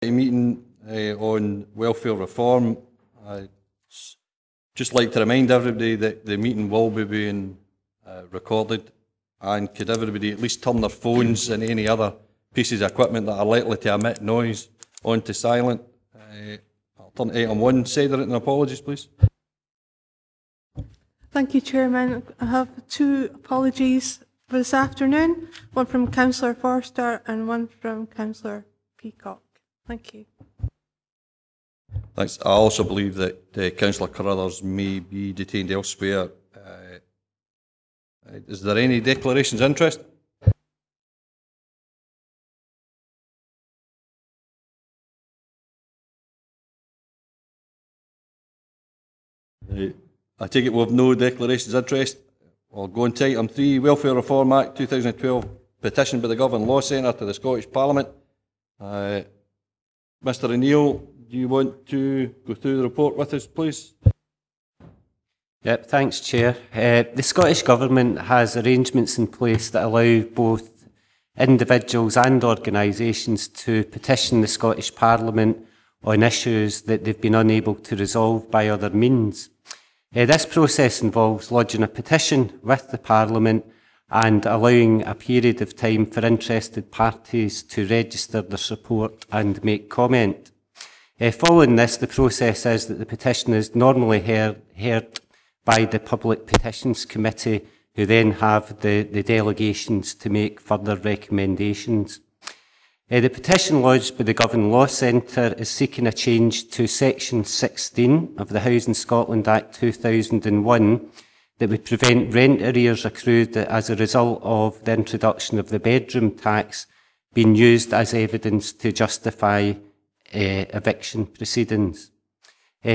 Meeting on welfare reform. I'd just like to remind everybody that the meeting will be being recorded, and could everybody at least turn their phones and any other pieces of equipment that are likely to emit noise onto silent. I'll turn to item 1. Sederunt, and apologies, please. Thank you, Chairman. I have 2 apologies for this afternoon, one from Councillor Forster and one from Councillor Peacock. Thank you. Thanks. I also believe that Councillor Carruthers may be detained elsewhere. Is there any declarations of interest? I take it we have no declarations of interest. We'll go on to item 3, Welfare Reform Act 2012, petition by the Govan Law Centre to the Scottish Parliament. Mr O'Neill, do you want to go through the report with us, please? Yep, thanks, Chair. The Scottish Government has arrangements in place that allow both individuals and organisations to petition the Scottish Parliament on issues that they've been unable to resolve by other means. This process involves lodging a petition with the Parliament and allowing a period of time for interested parties to register their support and make comment. Following this, the process is that the petition is normally heard by the Public Petitions Committee, who then have the delegations to make further recommendations. The petition lodged by the Govan Law Centre is seeking a change to Section 16 of the Housing Scotland Act 2001 that would prevent rent arrears accrued as a result of the introduction of the bedroom tax being used as evidence to justify eviction proceedings.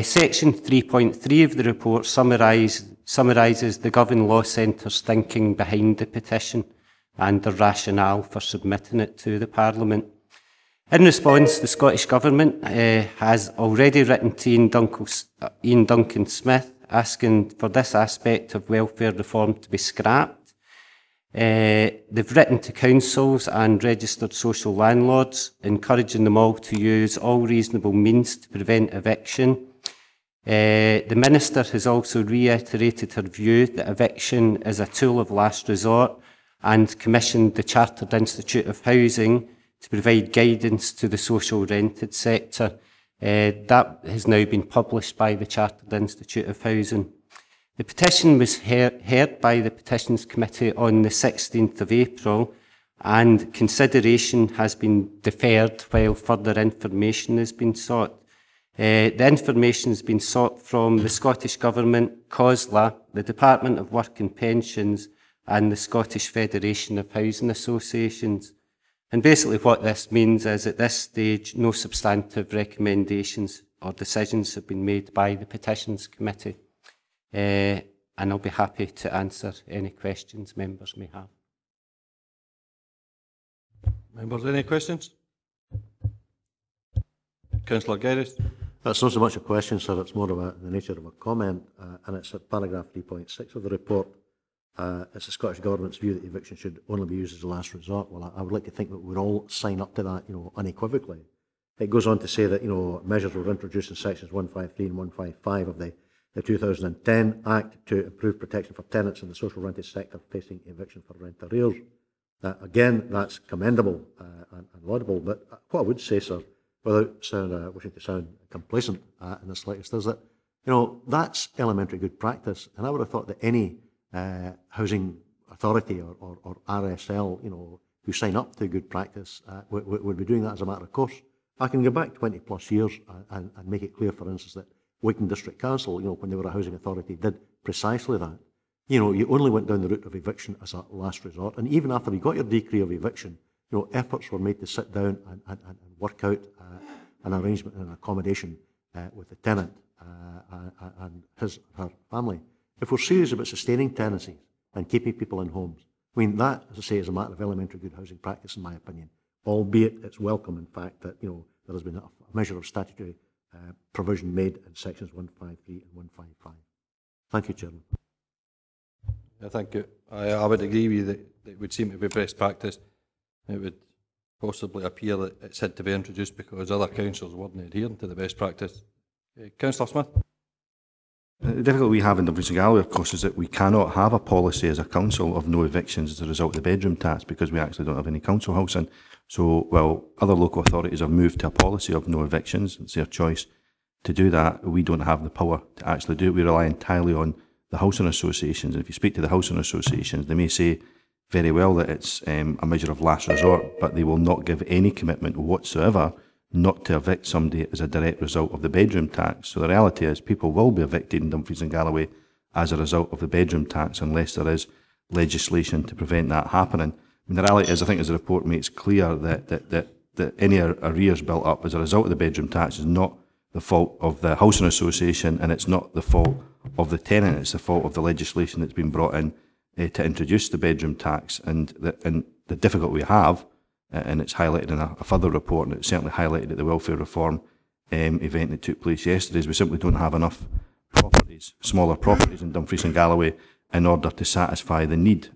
Section 3.3 of the report summarises the Govan Law Centre's thinking behind the petition and the rationale for submitting it to the Parliament. In response, the Scottish Government has already written to Ian Duncan Smith asking for this aspect of welfare reform to be scrapped. They've written to councils and registered social landlords, encouraging them all to use all reasonable means to prevent eviction. The Minister has also reiterated her view that eviction is a tool of last resort and commissioned the Chartered Institute of Housing to provide guidance to the social rented sector. That has now been published by the Chartered Institute of Housing. The petition was heard by the Petitions Committee on the 16th of April, and consideration has been deferred while further information has been sought. The information has been sought from the Scottish Government, COSLA, the Department of Work and Pensions, and the Scottish Federation of Housing Associations. And basically what this means is at this stage no substantive recommendations or decisions have been made by the Petitions Committee. And I'll be happy to answer any questions members may have. Members, any questions? Councillor Geddes. That's not so much a question, sir, it's more of the nature of a comment, and it's at paragraph 3.6 of the report. It's the Scottish Government's view that eviction should only be used as a last resort. Well, I would like to think that we'd all sign up to that, unequivocally. It goes on to say that, measures were introduced in sections 153 and 155 of the 2010 Act to improve protection for tenants in the social rented sector facing eviction for rent arrears. Again, that's commendable and laudable, but what I would say, sir, without wishing to sound complacent in the slightest, is that, that's elementary good practice, and I would have thought that any housing authority or RSL, who sign up to good practice would be doing that as a matter of course. I can go back 20 plus years and make it clear, for instance, that Wigan District Council, when they were a housing authority, did precisely that. You only went down the route of eviction as a last resort, and even after you got your decree of eviction, efforts were made to sit down and work out an arrangement and an accommodation with the tenant and her family. If we're serious about sustaining tenancies and keeping people in homes, that, as I say, is a matter of elementary good housing practice, in my opinion, albeit it's welcome, in fact, that there has been a measure of statutory provision made in sections 153 and 155. Thank you, Chairman. Thank you. I would agree with you that it would seem to be best practice. It would possibly appear that it's had to be introduced because other councils weren't adhering to the best practice. Councillor Smith. The difficulty we have in Dumfries and Galloway, of course, is that we cannot have a policy as a council of no evictions as a result of the bedroom tax because we actually don't have any council housing. So while other local authorities have moved to a policy of no evictions, it's their choice to do that, we don't have the power to actually do it. We rely entirely on the housing associations. And if you speak to the housing associations, they may say very well that it's a measure of last resort, but they will not give any commitment whatsoever not to evict somebody as a direct result of the bedroom tax. So the reality is people will be evicted in Dumfries and Galloway as a result of the bedroom tax unless there is legislation to prevent that happening. I mean, the reality is, I think as the report makes clear, that any arrears built up as a result of the bedroom tax is not the fault of the housing association, and it's not the fault of the tenant, it's the fault of the legislation that's been brought in to introduce the bedroom tax. And the difficulty we have, and it's highlighted in a further report, and it's certainly highlighted at the welfare reform event that took place yesterday, is we simply don't have enough properties, smaller properties in Dumfries and Galloway in order to satisfy the need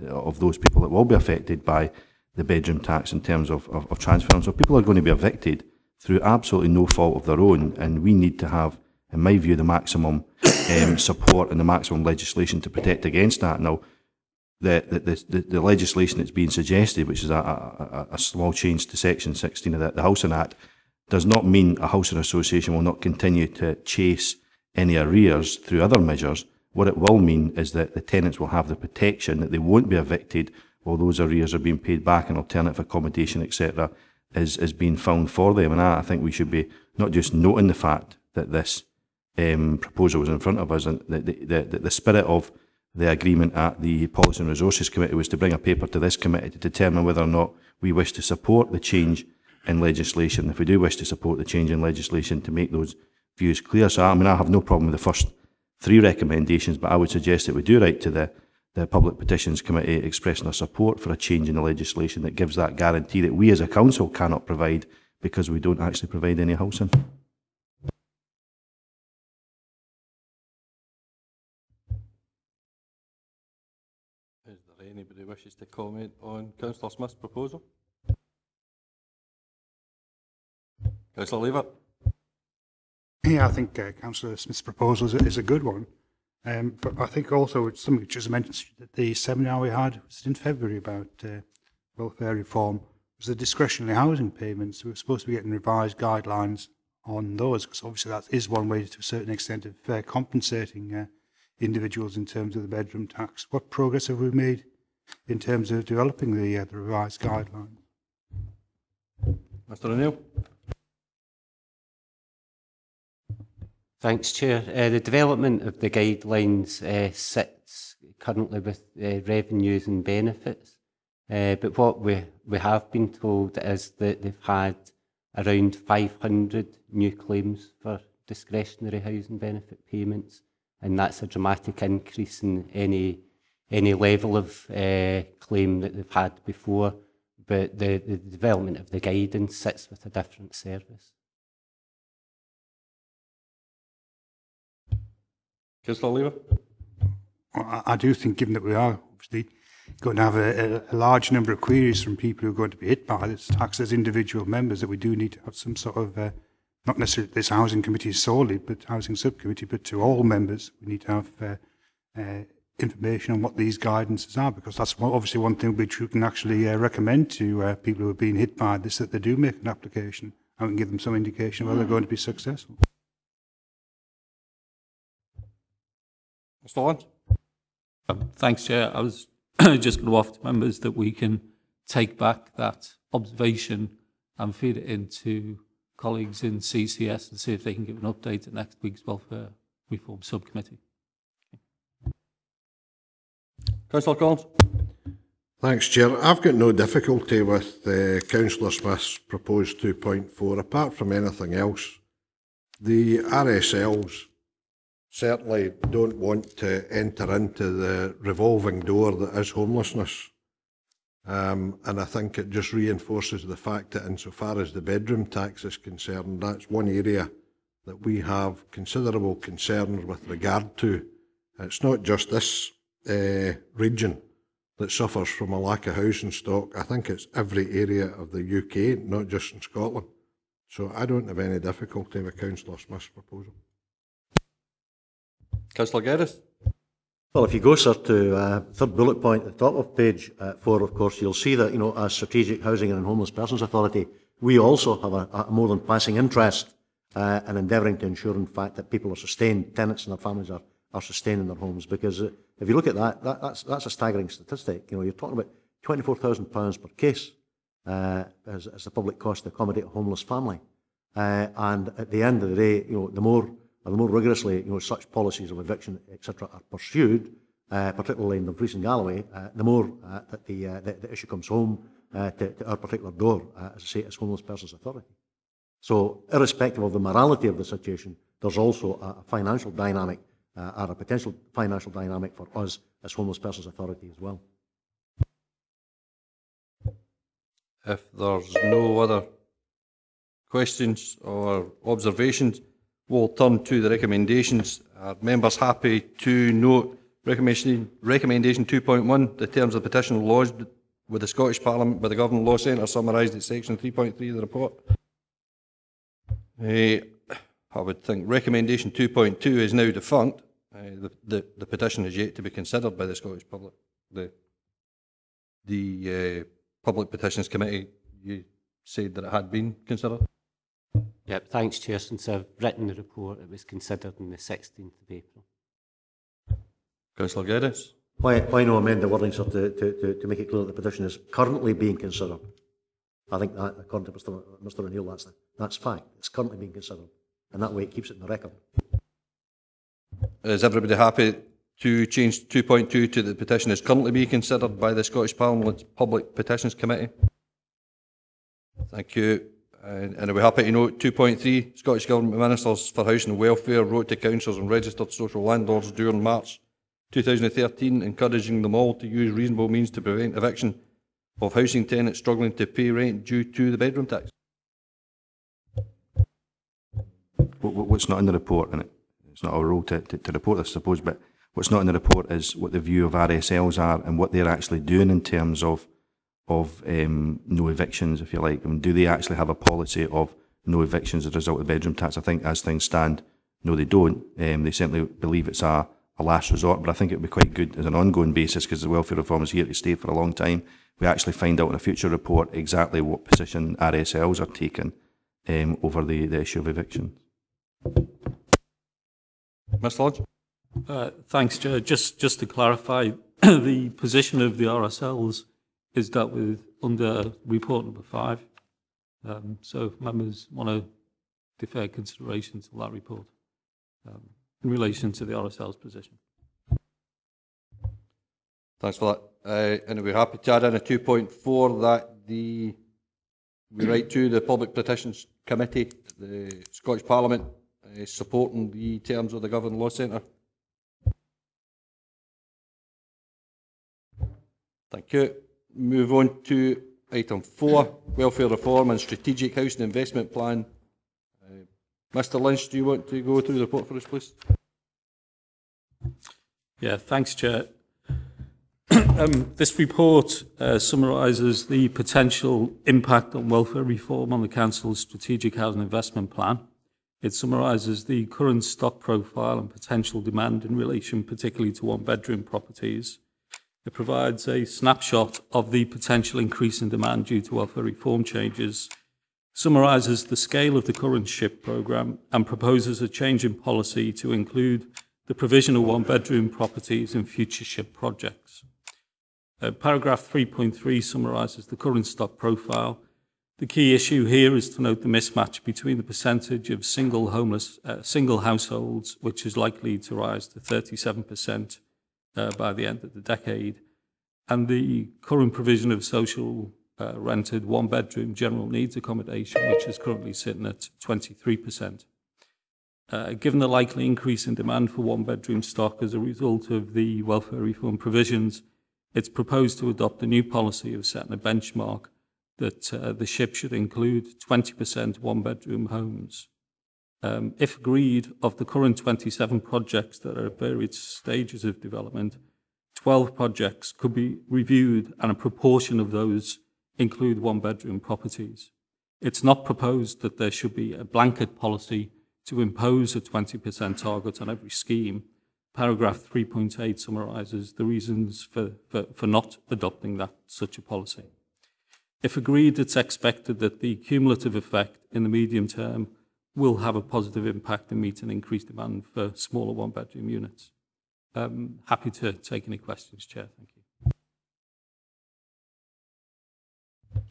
of those people that will be affected by the bedroom tax in terms of transferring. So people are going to be evicted through absolutely no fault of their own, and we need to have, in my view, the maximum support and the maximum legislation to protect against that. Now, the legislation that's being suggested, which is a small change to Section 16 of the Housing Act, does not mean a housing association will not continue to chase any arrears through other measures. What it will mean is that the tenants will have the protection that they won't be evicted while those arrears are being paid back and alternative accommodation, etc., is being found for them. And I think we should be not just noting the fact that this proposal was in front of us, and the spirit of the agreement at the Policy and Resources Committee was to bring a paper to this committee to determine whether or not we wish to support the change in legislation. If we do wish to support the change in legislation, to make those views clear. So I mean, I have no problem with the first three recommendations, but I would suggest that we do write to the Public Petitions Committee expressing our support for a change in the legislation that gives that guarantee that we as a council cannot provide because we don't actually provide any housing. Is there anybody who wishes to comment on Councillor Smith's proposal? Councillor Lever. Yeah, I think Councillor Smith's proposal is a good one. But I think also it's something which was mentioned that the seminar we had was in February about welfare reform was the discretionary housing payments. We were supposed to be getting revised guidelines on those, because obviously that is one way to a certain extent of compensating individuals in terms of the bedroom tax. What progress have we made in terms of developing the revised guidelines? Mr O'Neill. Thanks, Chair. The development of the guidelines sits currently with revenues and benefits, but what we have been told is that they've had around 500 new claims for discretionary housing benefit payments, and that's a dramatic increase in any level of claim that they've had before, but the development of the guidance sits with a different service. Councillor Lever. Well, I do think, given that we are obviously going to have a large number of queries from people who are going to be hit by this tax as individual members, that we do need to have some sort of, not necessarily this housing committee solely, but housing subcommittee, but to all members, we need to have information on what these guidances are, because that's obviously one thing which we can actually recommend to people who are being hit by this, that they do make an application and we can give them some indication of whether they're going to be successful. Mr Lawrence. Thanks, Chair. I was just going to offer to members that we can take back that observation and feed it into colleagues in CCS and see if they can give an update at next week's Welfare Reform Subcommittee. Councillor Collins. Thanks, Chair. I've got no difficulty with Councillor Smith's proposed 2.4, apart from anything else. The RSLs certainly don't want to enter into the revolving door that is homelessness. And I think it just reinforces the fact that insofar as the bedroom tax is concerned, that's one area that we have considerable concerns with regard to. It's not just this region, that suffers from a lack of housing stock. I think it's every area of the UK, not just in Scotland. So I don't have any difficulty with Councillor Smith's proposal. Councillor Geddes? Well, if you go, sir, to third bullet point at the top of page 4, of course, you'll see that, as Strategic Housing and Homeless Persons Authority, we also have a more than passing interest in endeavouring to ensure, in fact, that people are sustained, tenants and their families are sustained in their homes. Because if you look at that's a staggering statistic. You're talking about £24,000 per case as the public cost to accommodate a homeless family. And at the end of the day, the more rigorously such policies of eviction, etc., are pursued, particularly in Dumfries and Galloway, the more that the issue comes home to our particular door, as I say, as Homeless Persons Authority. So, irrespective of the morality of the situation, there's also a financial dynamic, or a potential financial dynamic for us as Homeless Persons Authority as well. If there's no other questions or observations, we'll turn to the recommendations. Are members happy to note recommendation 2.1, the terms of the petition lodged with the Scottish Parliament by the Govan Law Centre, summarised at section 3.3 of the report? I would think recommendation 2.2 is now defunct. The petition is yet to be considered by the Scottish public. The Public Petitions Committee, you said that it had been considered? Yep, thanks, Chair. Since I've written the report, it was considered on the 16th of April. Councillor Geddes? Why no amend the wording, sir, to make it clear that the petition is currently being considered? I think that, according to Mr. O'Neill, that's fact. It's currently being considered. And that way it keeps it in the record. Is everybody happy to change 2.2 to the petition is currently being considered by the Scottish Parliament's Public Petitions Committee? Thank you. And are we happy to note 2.3, Scottish Government Ministers for Housing and Welfare wrote to councils and registered social landlords during March 2013, encouraging them all to use reasonable means to prevent eviction of housing tenants struggling to pay rent due to the bedroom tax? What's not in the report, and it's not our role to report this, I suppose, but what's not in the report is what the view of RSLs are and what they're actually doing in terms of no evictions, if you like. I mean, do they actually have a policy of no evictions as a result of the bedroom tax? I think as things stand, no, they don't. They certainly believe it's a last resort, but I think it would be quite good as an ongoing basis, because the welfare reform is here to stay for a long time. We actually find out in a future report exactly what position RSLs are taking over the issue of eviction. Mr. Lodge? Thanks, Chair. Just to clarify, the position of the RSLs is dealt with under report number 5. So if members want to defer consideration to that report in relation to the RSL's position. Thanks for that. And we're happy to add in a 2.4 that we write to the Public Petitions Committee, the Scottish Parliament, supporting the terms of the Govan Law Centre. Thank you. Move on to item 4, Welfare Reform and Strategic Housing Investment Plan. Mr. Lynch, do you want to go through the report for us, please? Yeah, thanks, Chair. This report summarises the potential impact on welfare reform on the Council's Strategic Housing Investment Plan. It summarises the current stock profile and potential demand in relation particularly to one-bedroom properties. It provides a snapshot of the potential increase in demand due to welfare reform changes, summarises the scale of the current SHIP programme, and proposes a change in policy to include the provision of one-bedroom properties in future SHIP projects. Paragraph 3.3 summarises the current stock profile. The key issue here is to note the mismatch between the percentage of single households, which is likely to rise to 37% by the end of the decade, and the current provision of social rented one-bedroom general needs accommodation, which is currently sitting at 23%. Given the likely increase in demand for one-bedroom stock as a result of the welfare reform provisions, it's proposed to adopt a new policy of setting a benchmark that the SHIP should include 20% one-bedroom homes. If agreed, of the current 27 projects that are at various stages of development, 12 projects could be reviewed and a proportion of those include one-bedroom properties. It's not proposed that there should be a blanket policy to impose a 20% target on every scheme. Paragraph 3.8 summarises the reasons for not adopting such a policy. If agreed, it's expected that the cumulative effect in the medium term will have a positive impact in meeting increased demand for smaller one-bedroom units. Happy to take any questions, Chair. Thank you.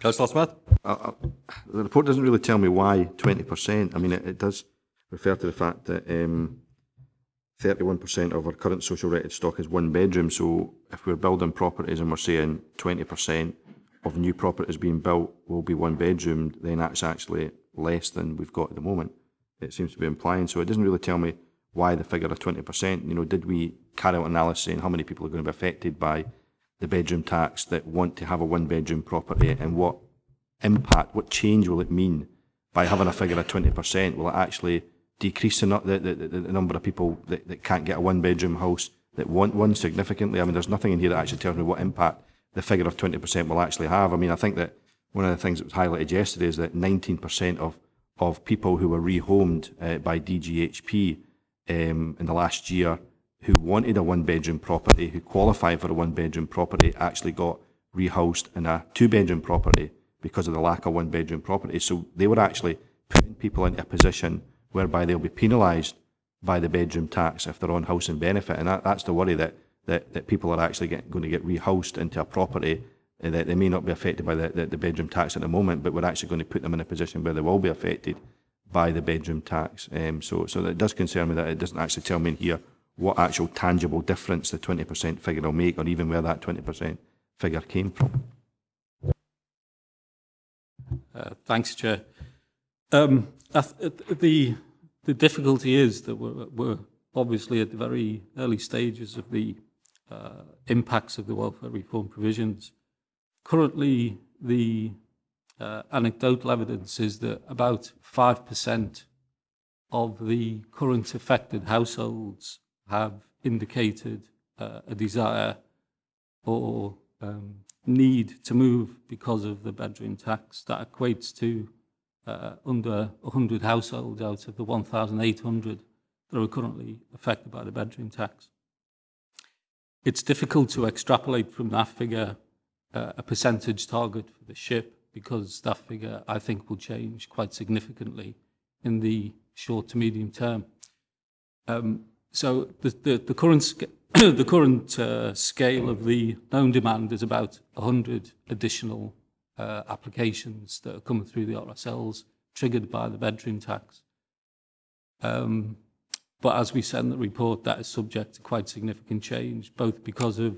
Councillor Smith? The report doesn't really tell me why 20%. I mean, it does refer to the fact that 31% of our current social rated stock is one bedroom. So if we're building properties and we're saying 20% of new properties being built will be one bedroom, then that's actually less than we've got at the moment. It seems to be implying. So it doesn't really tell me why the figure of 20%. You know, did we carry out analysis saying how many people are going to be affected by the bedroom tax that want to have a one bedroom property, and what impact, what change will it mean by having a figure of 20%? Will it actually decrease the number of people that can't get a one bedroom house that want one significantly? I mean, there's nothing in here that actually tells me what impact the figure of 20% will actually have. I mean, I think that one of the things that was highlighted yesterday is that 19% of people who were rehomed by DGHP in the last year who wanted a one-bedroom property, who qualified for a one-bedroom property, actually got rehoused in a two-bedroom property because of the lack of one-bedroom property. So they were actually putting people into a position whereby they'll be penalised by the bedroom tax if they're on housing benefit. And that's the worry, that people are actually going to get rehoused into a property that they may not be affected by the bedroom tax at the moment, but we're actually going to put them in a position where they will be affected by the bedroom tax. So that does concern me that it doesn't actually tell me in here what actual tangible difference the 20% figure will make, or even where that 20% figure came from. Thanks, Chair. The difficulty is that we're obviously at the very early stages of the impacts of the welfare reform provisions. Currently, the anecdotal evidence is that about 5% of the current affected households have indicated a desire or need to move because of the bedroom tax. That equates to under 100 households out of the 1,800 that are currently affected by the bedroom tax. It's difficult to extrapolate from that figure a percentage target for the SHIP, because that figure, I think, will change quite significantly in the short to medium term. So the current scale of the known demand is about 100 additional applications that are coming through the RSLs triggered by the bedroom tax. But as we said in the report, that is subject to quite significant change, both because of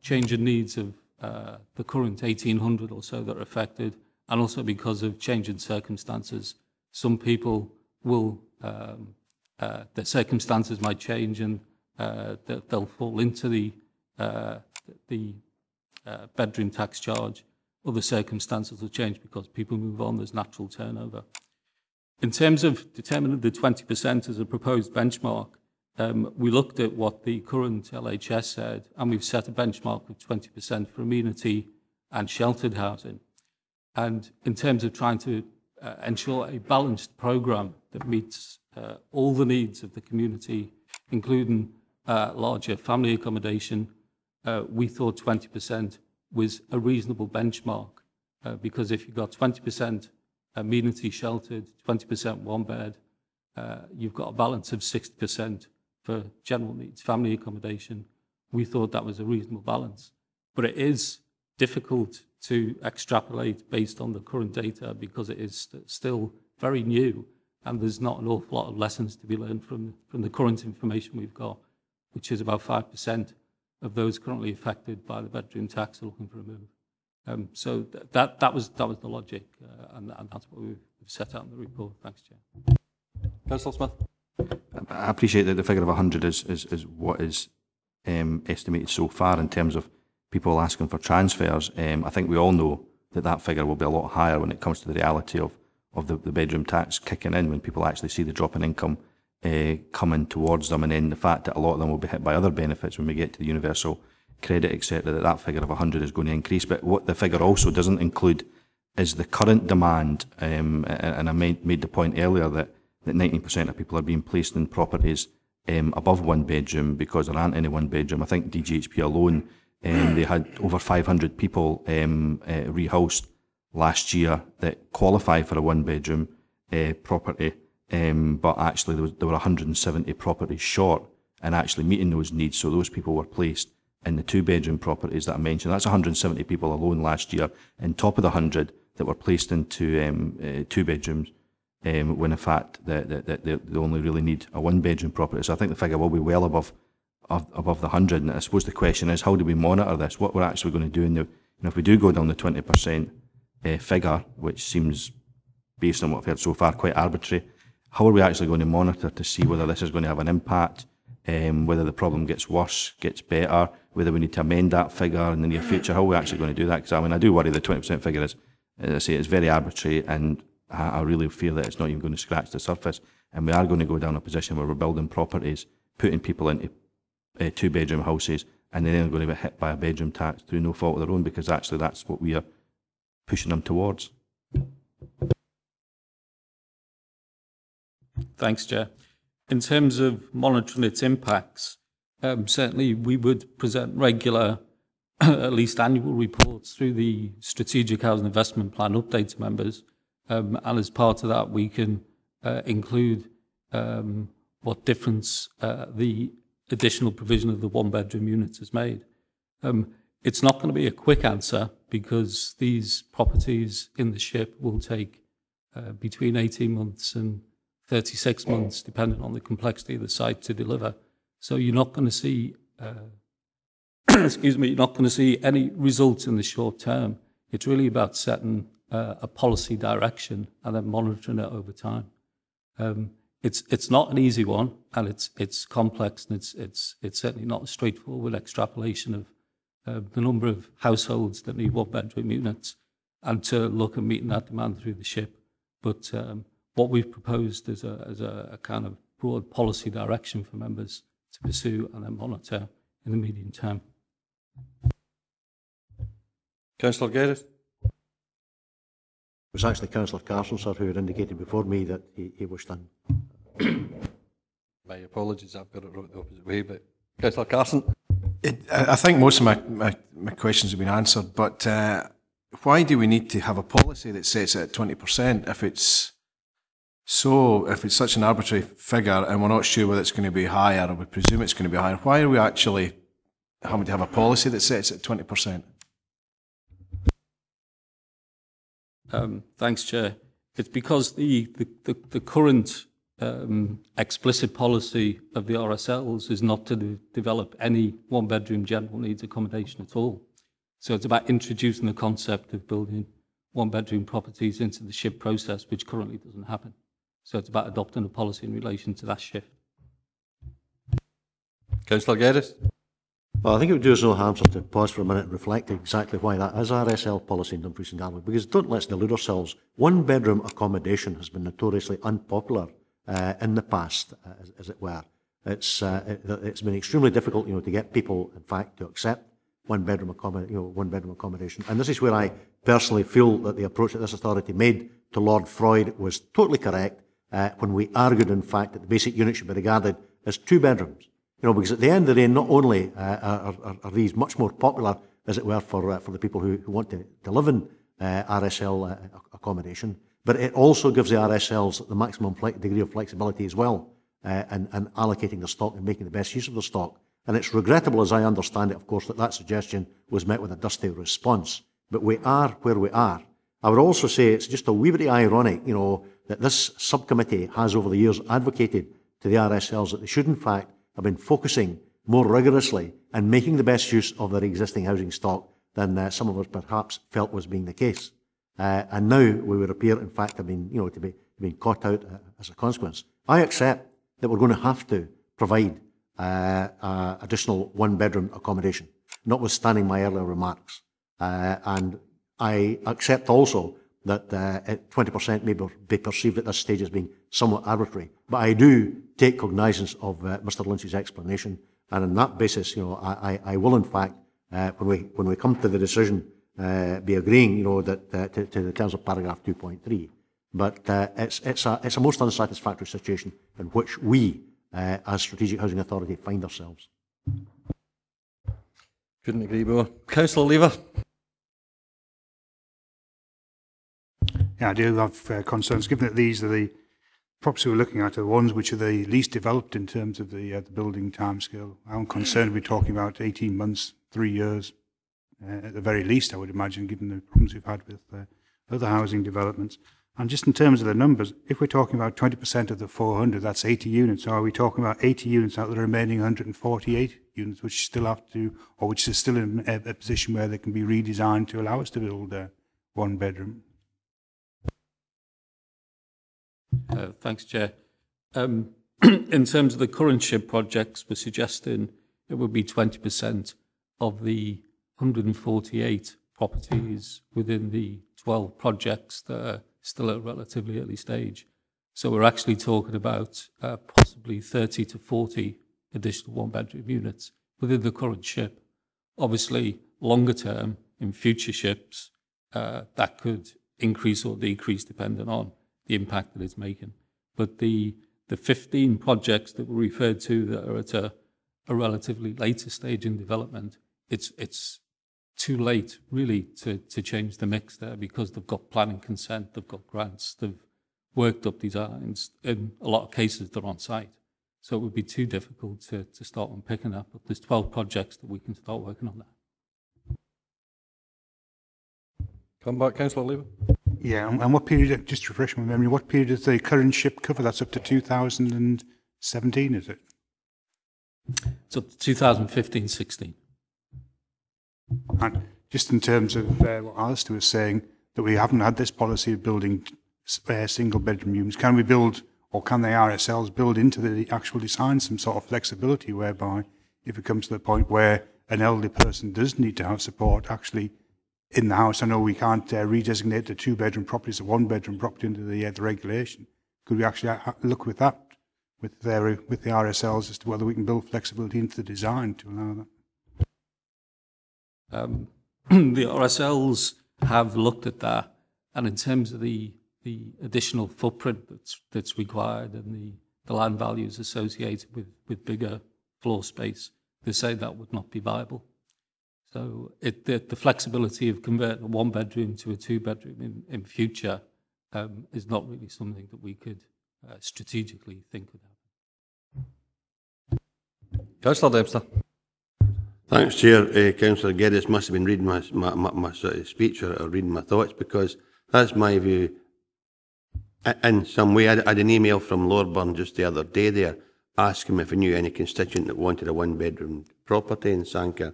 change in needs of the current 1,800 or so that are affected, and also because of change in circumstances. Some people will, their circumstances might change and they'll fall into the bedroom tax charge. Other circumstances will change because people move on, there's natural turnover. In terms of determining the 20% as a proposed benchmark, we looked at what the current LHS said, and we've set a benchmark of 20% for amenity and sheltered housing. And in terms of trying to ensure a balanced programme that meets all the needs of the community, including larger family accommodation, we thought 20% was a reasonable benchmark, because if you've got 20% amenity sheltered, 20% one bed, you've got a balance of 60% for general needs, family accommodation. We thought that was a reasonable balance. But it is difficult to extrapolate based on the current data because it is still very new, and there's not an awful lot of lessons to be learned from the current information we've got, which is about 5% of those currently affected by the bedroom tax are looking for a move. So that was the logic, and that's what we've set out in the report. Thanks, Chair. Councillor Smith? I appreciate that the figure of 100 is what is estimated so far in terms of people asking for transfers. I think we all know that figure will be a lot higher when it comes to the reality of the bedroom tax kicking in, when people actually see the drop in income coming towards them, and then the fact that a lot of them will be hit by other benefits when we get to the universal credit, etc., that figure of 100 is going to increase. But what the figure also doesn't include is the current demand, and I made the point earlier that 19% of people are being placed in properties above one bedroom because there aren't any one bedroom. I think DGHP alone, they had over 500 people rehoused last year that qualify for a one bedroom property, but actually there were 170 properties short and actually meeting those needs. So those people were placed in the two bedroom properties that I mentioned. That's 170 people alone last year, on top of the 100 that were placed into two bedrooms, when in fact they only really need a one bedroom property. So I think the figure will be well above the 100. And I suppose the question is, how do we monitor this? What we're actually going to do, and if we do go down the 20% figure, which seems, based on what I've heard so far, quite arbitrary, how are we actually going to monitor to see whether this is going to have an impact, whether the problem gets worse, gets better, whether we need to amend that figure in the near future? How are we actually going to do that? Because I do worry the 20% figure is, as I say, it's very arbitrary, and I really fear that it's not even going to scratch the surface, and we are going to go down a position where we're building properties, putting people into two bedroom houses, and then they're going to be hit by a bedroom tax through no fault of their own, because actually that's what we are pushing them towards. Thanks, Chair. In terms of monitoring its impacts, certainly we would present regular, at least annual reports through the Strategic Housing Investment Plan update to members. And as part of that, we can include what difference the additional provision of the one-bedroom units has made. It's not going to be a quick answer, because these properties in the SHIP will take between 18 months and 36 months, depending on the complexity of the site, to deliver. So you're not going to see, excuse me, you're not going to see any results in the short term. It's really about setting a policy direction and then monitoring it over time. It's not an easy one, and it's complex, and it's certainly not a straightforward extrapolation of the number of households that need one-bedroom units, and to look at meeting that demand through the SHIP. But what we've proposed is a kind of broad policy direction for members to pursue and then monitor in the medium term. Councillor Geddes. It was actually Councillor Carson, sir, who had indicated before me that he wished done. My apologies, I've got it wrote the opposite way, but Councillor Carson. I think most of my questions have been answered, but why do we need to have a policy that sets it at 20% if it's such an arbitrary figure and we're not sure whether it's going to be higher, or we presume it's going to be higher? Why are we actually having to have a policy that sets it at 20%? Thanks, Chair. It's because the current explicit policy of the RSLs is not to develop any one-bedroom general needs accommodation at all. So it's about introducing the concept of building one-bedroom properties into the SHIP process, which currently doesn't happen. So it's about adopting a policy in relation to that shift. Councillor Geddes. Well, I think it would do us no harm to pause for a minute and reflect exactly why that is RSL policy in Dumfries and Galloway, because don't let's delude ourselves. One-bedroom accommodation has been notoriously unpopular in the past, as it were. It's been extremely difficult, to get people, in fact, to accept one-bedroom accommodation. And this is where I personally feel that the approach that this authority made to Lord Freud was totally correct when we argued, in fact, that the basic unit should be regarded as two bedrooms. Because at the end of the day, not only are these much more popular, as it were, for the people who want to live in RSL accommodation, but it also gives the RSLs the maximum degree of flexibility as well, and allocating the stock and making the best use of the stock. And it's regrettable, as I understand it, of course, that suggestion was met with a dusty response. But we are where we are. I would also say it's just a wee bit ironic, that this subcommittee has over the years advocated to the RSLs that they should, in fact, have been focusing more rigorously and making the best use of their existing housing stock than some of us perhaps felt was being the case. And now we would appear, in fact, to be being caught out as a consequence. I accept that we're going to have to provide additional one-bedroom accommodation, notwithstanding my earlier remarks. And I accept also that 20% may be perceived at this stage as being somewhat arbitrary. But I do take cognizance of Mr. Lynch's explanation, and on that basis, I will in fact when we come to the decision, be agreeing, you know, that to the terms of paragraph 2.3. But it's a most unsatisfactory situation in which we, as Strategic Housing Authority, find ourselves. Couldn't agree more. Councillor Lever. Yeah, I do have concerns, given that these are the properties we're looking at are the ones which are the least developed in terms of the building timescale. I'm concerned we're talking about 18 months, 3 years, at the very least, I would imagine, given the problems we've had with other housing developments. And just in terms of the numbers, if we're talking about 20% of the 400, that's 80 units. So are we talking about 80 units out of the remaining 148 units, which still have to, or which is still in a position where they can be redesigned to allow us to build one bedroom? Thanks, Chair. In terms of the current SHIP projects, we're suggesting it would be 20% of the 148 properties within the 12 projects that are still at a relatively early stage. So we're actually talking about possibly 30 to 40 additional one-bedroom units within the current SHIP. Obviously, longer term, in future SHIPs, that could increase or decrease depending on the impact that it's making. But the 15 projects that were referred to that are at a relatively later stage in development, it's too late really to change the mix there, because they've got planning consent, they've got grants, they've worked up designs. In a lot of cases, they're on site. So it would be too difficult to start unpicking that. But there's 12 projects that we can start working on that. Come back, Councillor Lever. Yeah, and what period, just to refresh my memory, what period does the current SHIP cover? That's up to 2017, is it? It's up to 2015-16. And just in terms of what Alistair was saying, that we haven't had this policy of building single bedroom units, can we build, or can the RSLs build into the actual design some sort of flexibility whereby if it comes to the point where an elderly person does need to have support actually in the house? I know we can't redesignate the 2-bedroom properties a 1-bedroom property into the regulation. Could we actually look with that, with the RSLs, as to whether we can build flexibility into the design to allow that? The RSLs have looked at that, and in terms of the additional footprint that's required and the land values associated with bigger floor space, they say that would not be viable. So the flexibility of converting a 1-bedroom to a 2-bedroom in future is not really something that we could strategically think about. Councillor Dempster. Thanks, Chair. Councillor Geddes must have been reading my sort of speech or reading my thoughts, because that's my view. In some way, I had an email from Lorburn just the other day there, asking me if I knew any constituent that wanted a 1-bedroom property in Sanka.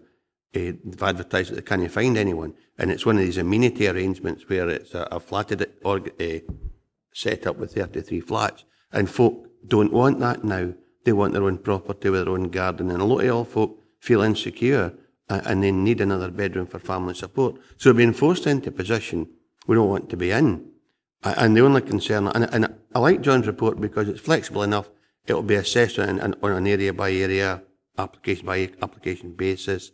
They've advertised that they can't find anyone, and it's one of these amenity arrangements where it's a flatted set up with 33 flats, and folk don't want that now. They want their own property with their own garden, and a lot of old folk feel insecure and they need another bedroom for family support. So being forced into a position we don't want to be in. And the only concern, and I like John's report because it's flexible enough, it will be assessed on an area by area, application by application basis,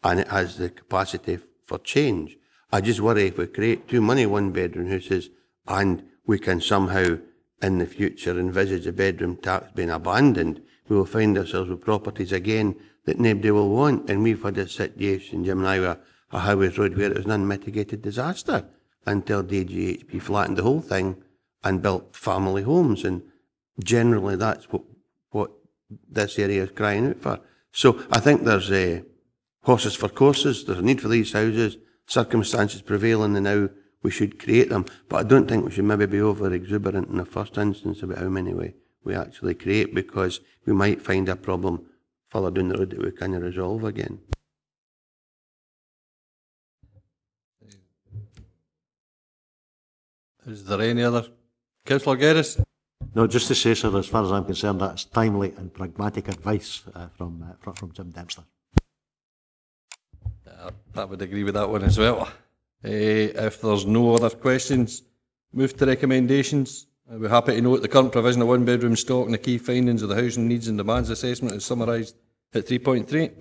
and it has the capacity for change. I just worry if we create too many 1-bedroom houses and we can somehow in the future envisage a bedroom tax being abandoned, we will find ourselves with properties again that nobody will want. And we've had a situation, Jim and I, with a Highways Road where it was an unmitigated disaster until DGHP flattened the whole thing and built family homes. And generally that's what this area is crying out for. So I think there's horses for courses. There's a need for these houses. Circumstances prevailing, and now we should create them. But I don't think we should maybe be over exuberant in the first instance about how many we actually create, because we might find a problem further down the road that we can resolve again. Is there any other? Councillor Geddes? No, just to say, sir, as far as I'm concerned, that's timely and pragmatic advice from Jim Dempster. I would agree with that one as well. If there's no other questions, move to recommendations. We're happy to note the current provision of 1-bedroom stock and the key findings of the housing needs and demands assessment is summarised at 3.3.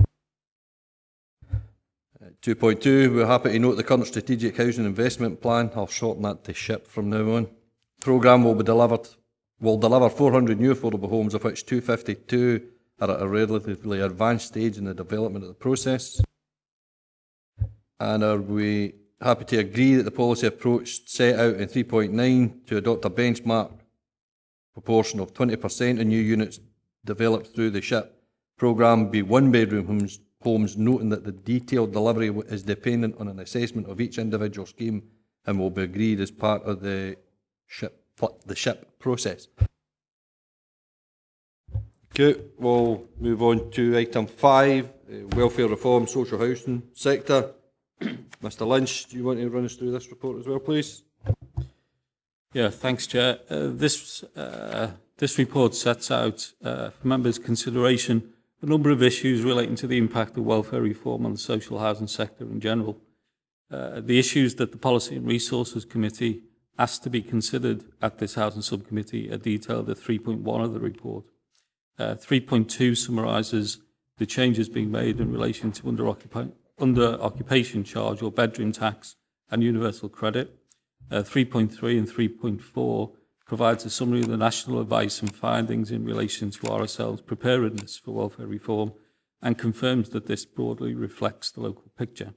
2.2, we're happy to note the current strategic housing investment plan. I'll shorten that to SHIP from now on. Programme will deliver 400 new affordable homes, of which 252 are at a relatively advanced stage in the development of the process. And are we happy to agree that the policy approach set out in 3.9 to adopt a benchmark proportion of 20% of new units developed through the SHIP programme be one-bedroom homes, noting that the detailed delivery is dependent on an assessment of each individual scheme and will be agreed as part of the SHIP process. Okay, we'll move on to item 5, welfare reform, social housing sector. Mr. Lynch, do you want to run us through this report as well, please? Yeah, thanks, Chair. This report sets out for members' consideration a number of issues relating to the impact of welfare reform on the social housing sector in general. The issues that the Policy and Resources Committee asked to be considered at this Housing Subcommittee are detailed at 3.1 of the report. 3.2 summarises the changes being made in relation to under occupation charge or bedroom tax and universal credit. 3.3 and 3.4 provides a summary of the national advice and findings in relation to RSL's preparedness for welfare reform and confirms that this broadly reflects the local picture.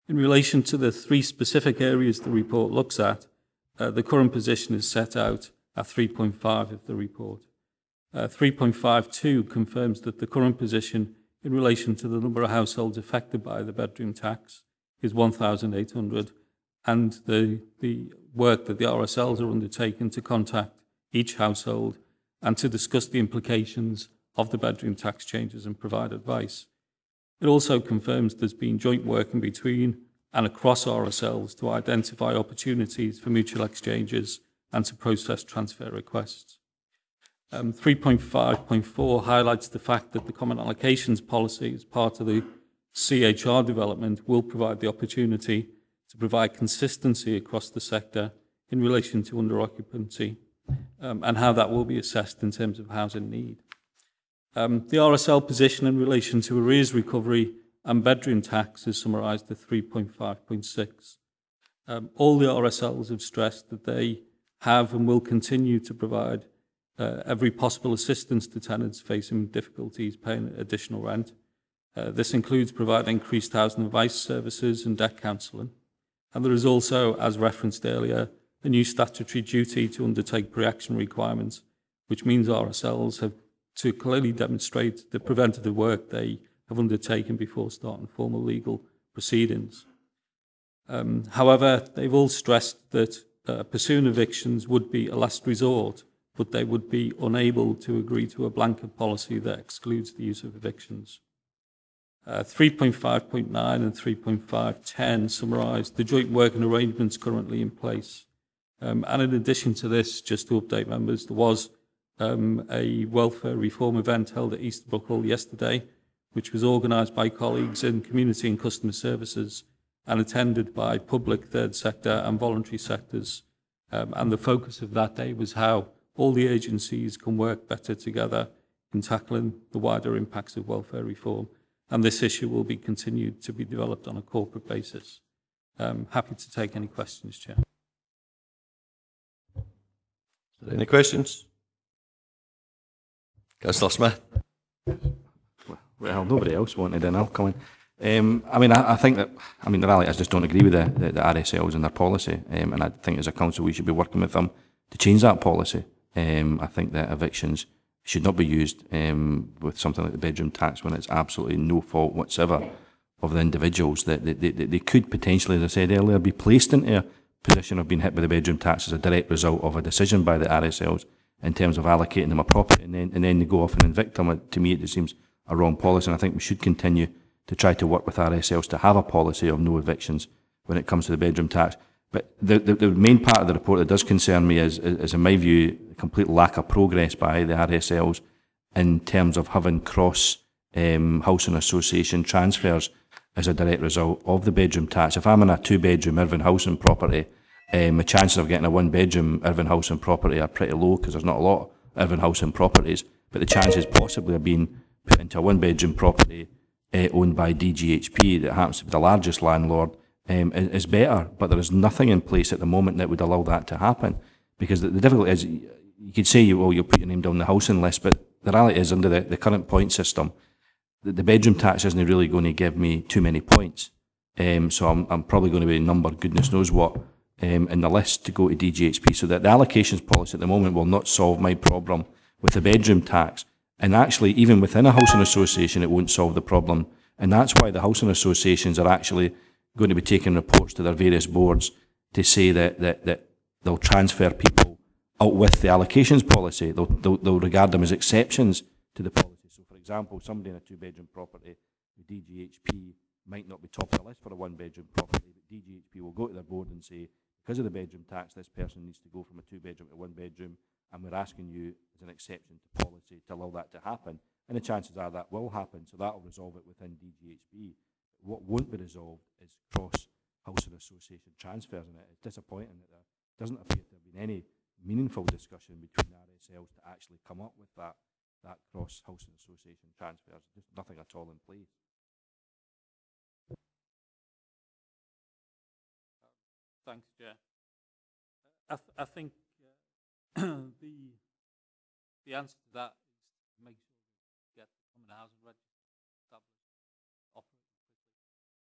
In relation to the 3 specific areas the report looks at, the current position is set out at 3.5 of the report. 3.52 confirms that the current position in relation to the number of households affected by the bedroom tax is 1,800, and the work that the RSLs are undertaking to contact each household and to discuss the implications of the bedroom tax changes and provide advice. It also confirms there's been joint working between and across RSLs to identify opportunities for mutual exchanges and to process transfer requests. 3.5.4 highlights the fact that the Common Allocations Policy, as part of the CHR development, will provide the opportunity to provide consistency across the sector in relation to under-occupancy and how that will be assessed in terms of housing need. The RSL position in relation to arrears recovery and bedroom tax is summarised at 3.5.6. All the RSLs have stressed that they have and will continue to provide every possible assistance to tenants facing difficulties paying additional rent. This includes providing increased housing advice services and debt counselling. And there is also, as referenced earlier, a new statutory duty to undertake pre-action requirements, which means RSLs have to clearly demonstrate the preventative work they have undertaken before starting formal legal proceedings. However, they've all stressed that pursuing evictions would be a last resort, but they would be unable to agree to a blanket policy that excludes the use of evictions. 3.5.9 and 3.5.10 summarise the joint working arrangements currently in place. And in addition to this, just to update members, there was a welfare reform event held at Easterbrook Hall yesterday, which was organised by colleagues in community and customer services and attended by public, third sector and voluntary sectors. And the focus of that day was how all the agencies can work better together in tackling the wider impacts of welfare reform. And this issue will be continued to be developed on a corporate basis. Happy to take any questions, Chair. Any questions? Councillor Smith. Well, nobody else wanted in, I'll come in. I think that, the reality is I just don't agree with the RSLs and their policy. And I think as a council we should be working with them to change that policy. I think that evictions should not be used with something like the bedroom tax when it's absolutely no fault whatsoever of the individuals. That they could potentially, as I said earlier, be placed into a position of being hit by the bedroom tax as a direct result of a decision by the RSLs in terms of allocating them a property and then they go off and evict them. To me, it just seems a wrong policy, and I think we should continue to try to work with RSLs to have a policy of no evictions when it comes to the bedroom tax. But the main part of the report that does concern me is in my view, a complete lack of progress by the RSLs in terms of having cross-housing association transfers as a direct result of the bedroom tax. If I'm in a 2-bedroom urban housing property, my chances of getting a 1-bedroom urban housing property are pretty low because there's not a lot of urban housing properties, but the chances possibly of being put into a 1-bedroom property owned by DGHP, that happens to be the largest landlord, is better. But there is nothing in place at the moment that would allow that to happen. Because the difficulty is, you could say, well, you'll put your name down the housing list, but the reality is, under the current point system, the bedroom tax isn't really going to give me too many points. So I'm probably going to be numbered goodness knows what in the list to go to DGHP. So that the allocations policy at the moment will not solve my problem with the bedroom tax. And actually, even within a housing association, it won't solve the problem. And that's why the housing associations are actually going to be taking reports to their various boards to say that they'll transfer people out with the allocations policy. They'll regard them as exceptions to the policy. So, for example, somebody in a two-bedroom property with DGHP might not be top of the list for a one-bedroom property, but DGHP will go to their board and say, because of the bedroom tax, this person needs to go from a two-bedroom to one-bedroom, and we're asking you as an exception to policy to allow that to happen. And the chances are that will happen, so that will resolve it within DGHP. What won't be resolved is cross-housing association transfers, and it's disappointing that there doesn't appear to have been any meaningful discussion between the RSLs to actually come up with that cross-housing association transfers. There's nothing at all in place. Thanks, Chair. I think the answer to that is to make sure we get the common housing register established, operating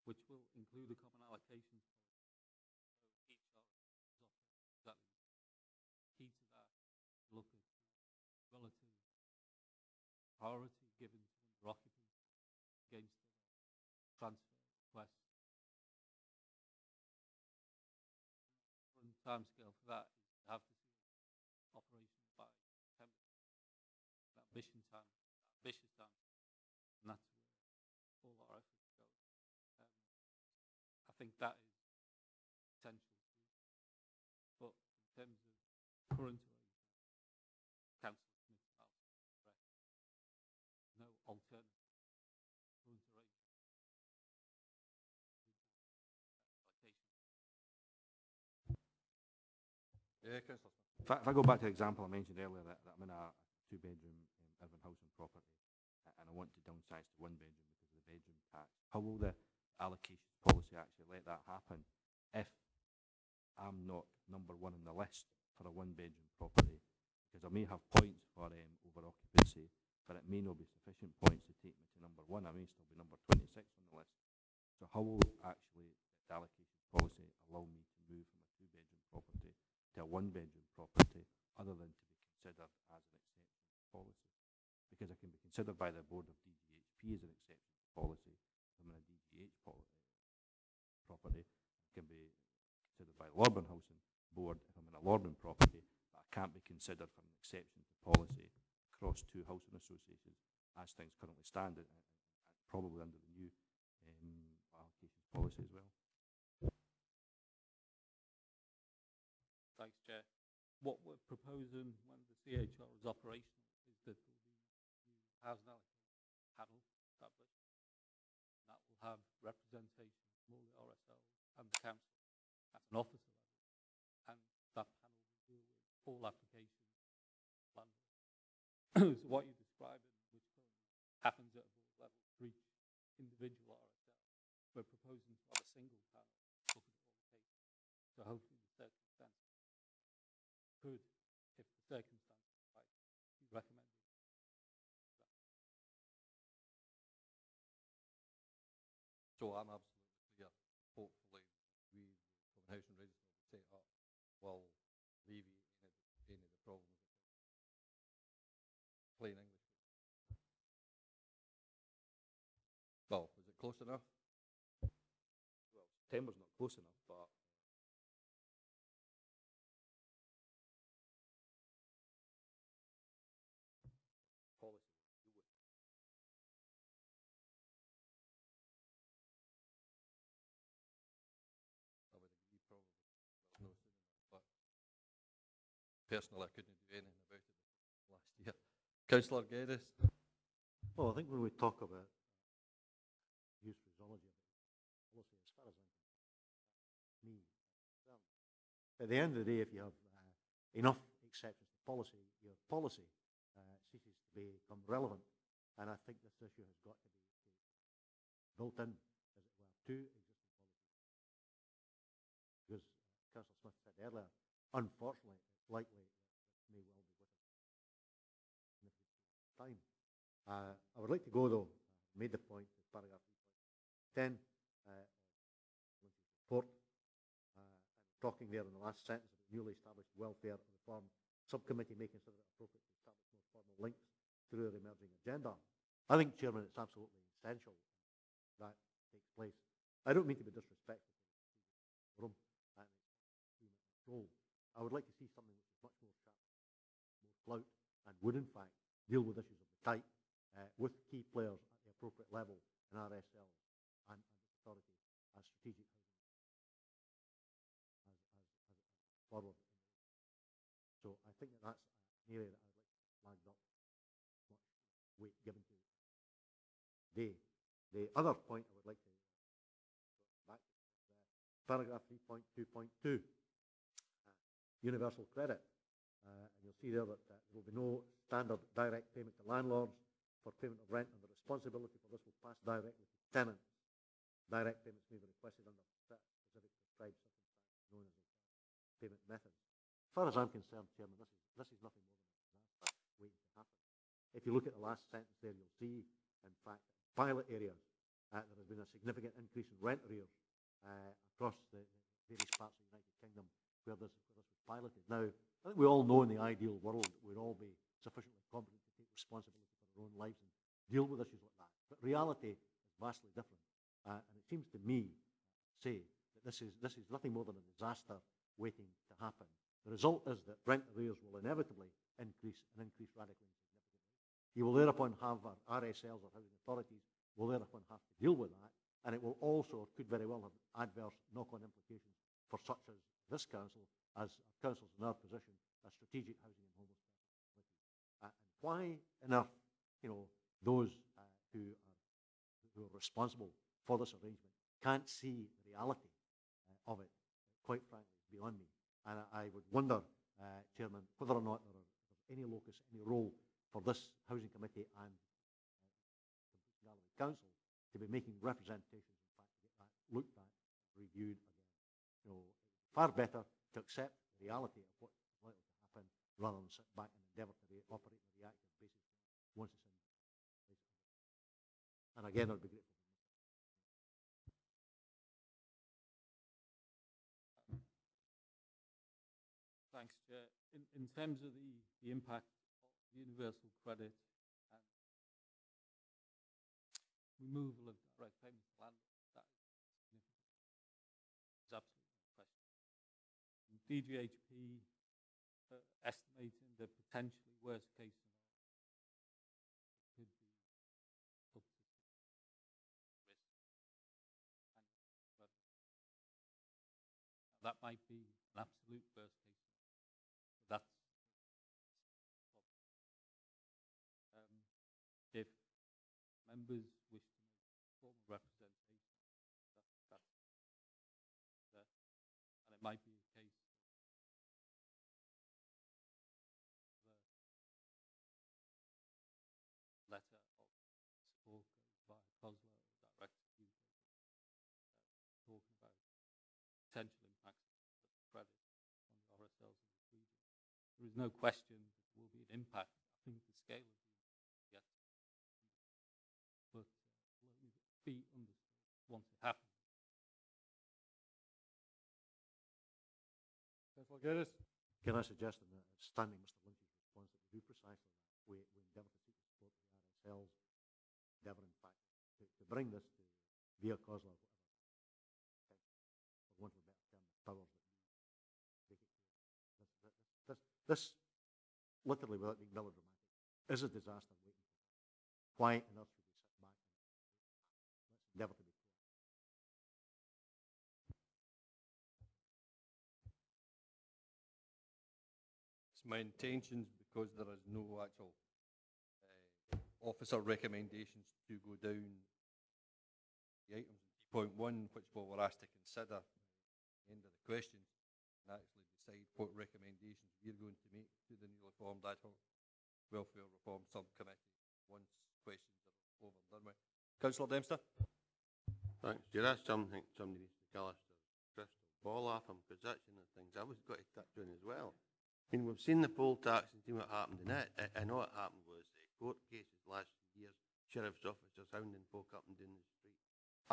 quickly, which will include a common allocation. So each of us is exactly key to that. Look at relative priority given to under occupancy against the transfer requests. Timescale for that is to have this operational by September. That ambitious time, and that's where all our efforts go. I think that is potential. But in terms of current arrangements, Councillor Smith no alternative current arrangement. Yeah, Councillor Smith. If I go back to the example I mentioned earlier, that I'm in a two-bedroom urban housing property and I want to downsize to one bedroom because of the bedroom tax, how will the allocation policy actually let that happen if I'm not number one on the list for a one-bedroom property? Because I may have points for over-occupancy, but it may not be sufficient points to take me to number one. I may still be number 26 on the list. So how will actually the allocation policy allow me to move from a two-bedroom property to a one-bedroom property, other than to be considered as an exception to policy? Because I can be considered by the board of DGHP as an exception to policy if I'm in a DGH property. I can be considered by the Lorburn Housing Board if I'm in a Lorburn property, but I can't be considered for an exception to policy across two housing associations as things currently stand, and probably under the new allocation policy as well. Thanks, Chair. What we're proposing when the CHR is operational is that there will be new housing allocation panel established. That will have representation from all the RSLs and the council at an officer level, and that panel will deal with all applications. So what you're describing, which currently happens at a board level for each individual RSL, we're proposing to have a single panel look at all the cases. So hopefully the circumstances could, if the circumstances are right, be recommended. So I'm absolutely clear. Hopefully, we, from the Housing Register, will set up, will alleviate any of the problems. Plain English. Well, is it close enough? Well, September's not close enough, but policy will do it. I would agree probably. No soon enough, but personally I couldn't do anything about it last year. Councillor Geddes. Well, I think when we talk about use phraseology, policy, as far as I'm concerned, me, at the end of the day, if you have enough exceptions to policy, your policy ceases to become relevant. And I think this issue has got to be built in, as it were, to existing policies. Because Councillor Smith said earlier, unfortunately, it's likely that this may well be with us in a significant time. I would like to go, though, made the point, to paragraph 3.10 of Lynch's report. And talking there in the last sentence of the newly established welfare reform subcommittee may consider it appropriate to establish more formal links through their emerging agenda. I think, Chairman, it's absolutely essential that takes place. I don't mean to be disrespectful to the room and its role. I would like to see something which is much more sharp, more clout, and would in fact deal with issues of the type with key players at the appropriate level in RSL and authority as strategic housing as forward. So I think that that's an area that I'd like to flag up much weight given to today. The other point I would like to back to paragraph 3.2.2, universal credit. And you'll see there that there will be no standard direct payment to landlords for payment of rent, and the responsibility for this will pass directly to tenants. Direct payments may be requested under specific prescribed circumstances known as payment methods. As far as I'm concerned, Chairman, this is nothing more than a disaster waiting to happen. If you look at the last sentence there, you'll see, in fact, pilot areas, there has been a significant increase in rent arrears across the various parts of the United Kingdom where this was piloted. Now, I think we all know in the ideal world we'd all be sufficiently competent to take responsibility for our own lives and deal with issues like that. But reality is vastly different. And it seems to me, say, that this is nothing more than a disaster waiting to happen. The result is that rent arrears will inevitably increase radically and significantly. You will thereupon have our RSLs or housing authorities will thereupon have to deal with that, and it will also, or could very well have adverse knock-on implications for such as this council, as councils in our position, as strategic housing and homeless committees. And why on earth, those who are responsible for this arrangement can't see the reality of it, quite frankly, is beyond me. And I would wonder, Chairman, whether or not there's any locus, any role for this housing committee and Dumfries and Galloway Council to be making representations, in fact, to get that looked at, reviewed again. It's far better to accept the reality of what is likely to happen rather than sit back and endeavour to operate on a reactive basis once it's in place. And again, I'd be grateful. Thanks, Chair. In terms of the impact of universal credit and removal of direct payments to landlords, that is significant. There's absolutely no question. And DGHP estimating the potentially worst case scenario could be up to risk. And that might be an absolute worst case scenario. That's if members wish to make formal representation, that's there. And it might be a case of the letter of support goes via COSLA or direct to you, talking about potential impacts of credit on the RSLs in this region. There is no question that there will be an impact. I think the scale of the impact yet, but will it be understood once it happens? Can I suggest, in standing Mr. Lynch's response, that we do precisely that? We endeavour to seek the support of the RSLs, endeavour, in fact, to bring this to via COSLA, whatever, for want of a better term, the powers that make it clear. This, literally, without being melodramatic, is a disaster waiting for us. Why on earth should we sit back and let's endeavour to be proactive? It's my intentions, because there is no actual officer recommendations to go down the items in 3.1, which we're asked to consider at the end of the questions, and actually decide what recommendations we're going to make to the newly formed ad hoc welfare reform subcommittee once questions are over and done with. Councillor Dempster. Thanks, Chair. That's something somebody needs to cast a crystal ball off him, because that's one of the things I was got to touch on as well. I mean, we've seen the poll tax and seen what happened in it. And what happened was court cases last years, sheriff's officers hounding folk up and down the street.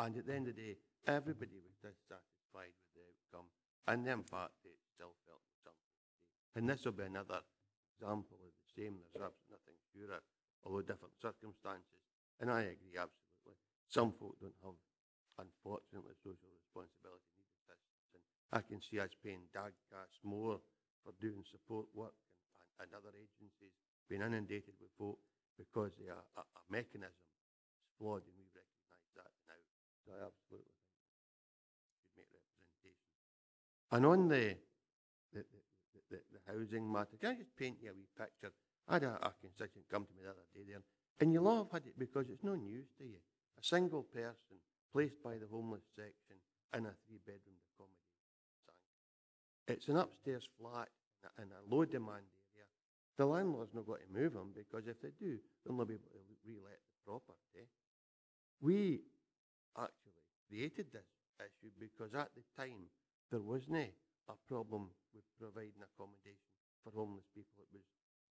And at the end of the day, everybody was dissatisfied with the outcome. And the impact it still felt in some way. And this will be another example of the same. There's absolutely nothing purer, although different circumstances. And I agree absolutely. Some folk don't have, unfortunately, social responsibility needed assistance. And I can see us paying dagcasts more for doing support work and other agencies being inundated with folk because they are, a mechanism is flawed, and we recognise that now. So I absolutely think we should make representation. And on the housing matter, can I just paint you a wee picture? I had a constituent come to me the other day there, and you'll all have had it because it's no news to you. A single person placed by the homeless section in a 3-bedroom accommodation. It's an upstairs flat in a low-demand area. The landlord's not got to move them, because if they do, they'll not be able to re-let the property. We actually created this issue because at the time there wasn't a problem with providing accommodation for homeless people.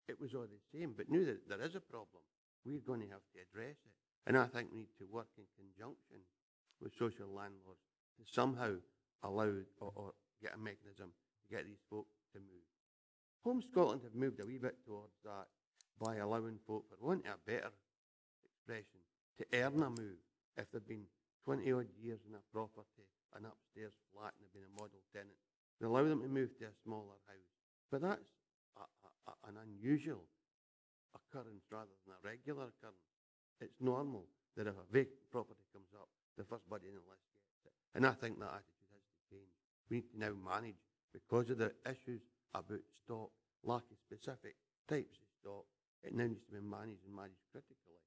It was all the same, but now that there is a problem, we're going to have to address it. And I think we need to work in conjunction with social landlords to somehow allow or get a mechanism to get these folk to move. Home Scotland have moved a wee bit towards that by allowing folk, for want of a better expression, to earn a move if they've been 20 odd years in a property, an upstairs flat, and they've been a model tenant. They allow them to move to a smaller house. But that's an unusual occurrence rather than a regular occurrence. It's normal that if a vacant property comes up, the first body in the list gets it. And I think that attitude has to change. We need to now manage, because of the issues about stock, lack of specific types of stock, it now needs to be managed and managed critically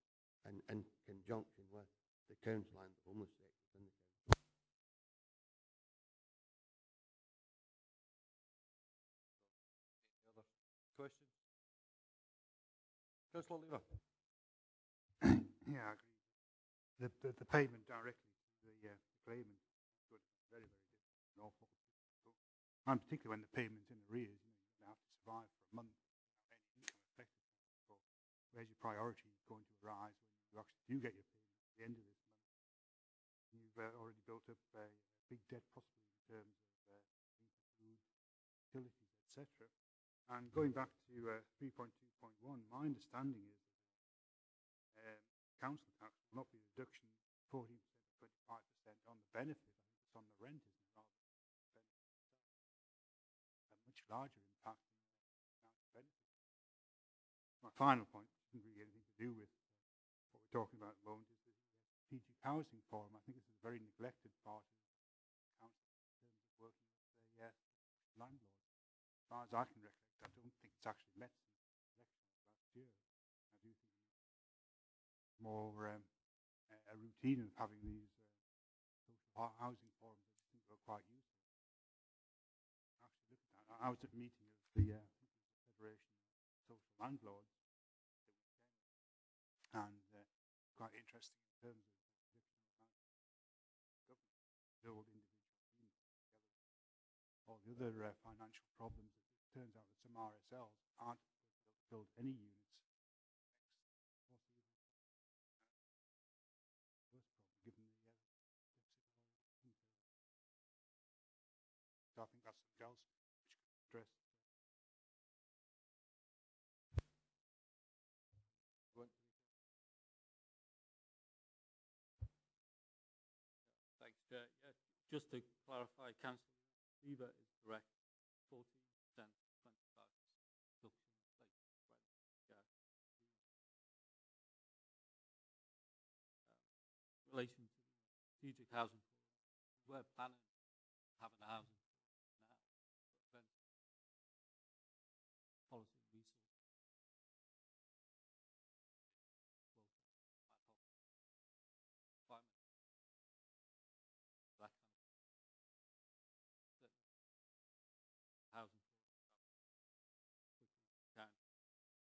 and in conjunction with the council and the homeless sectors in the council. Any other questions? Councillor Lever. Yeah, I agree. The payment directly to the claimant is going to be very, very different for an awful lot of people. And particularly when the payment's in arrears, you're going to have to survive for a month without any income affected. So where's your priority going to arise when you actually do get your payment at the end of this month? You've already built up a big debt possibly in terms of food, utilities, etc. And going back to 3.2.1, my understanding is that council tax will not be a reduction 14% or 25% on the benefit. I think it's on the rent, isn't it, rather than the benefit itself. A much larger impact than the amount of benefit. My final point, which doesn't really have anything to do with what we're talking about at the moment, is the strategic housing forum. I think this is a very neglected part of the council in terms of working with the landlords. As far as I can recollect, I don't think it's actually met since the election last year. I do think more a routine of having these social housing forums. I just think are quite useful. Actually, look at that. I was at a meeting of the Federation of Social Landlords the weekend, and quite interesting in terms of the government, build individual units together with all the other financial problems. It turns out that some RSLs aren't able to build any units. Given the deficit of so I think that's something else which could address. Thanks, Chair. Yeah, just to clarify, Councillor Lever is correct. 14%, 25% reduction in inflation rent. Yeah. In relation to the strategic housing forum, we're planning having a housing forum now, but then policy and resources. Well, ad hoc requirement. That kind of housing forum quickly as we can.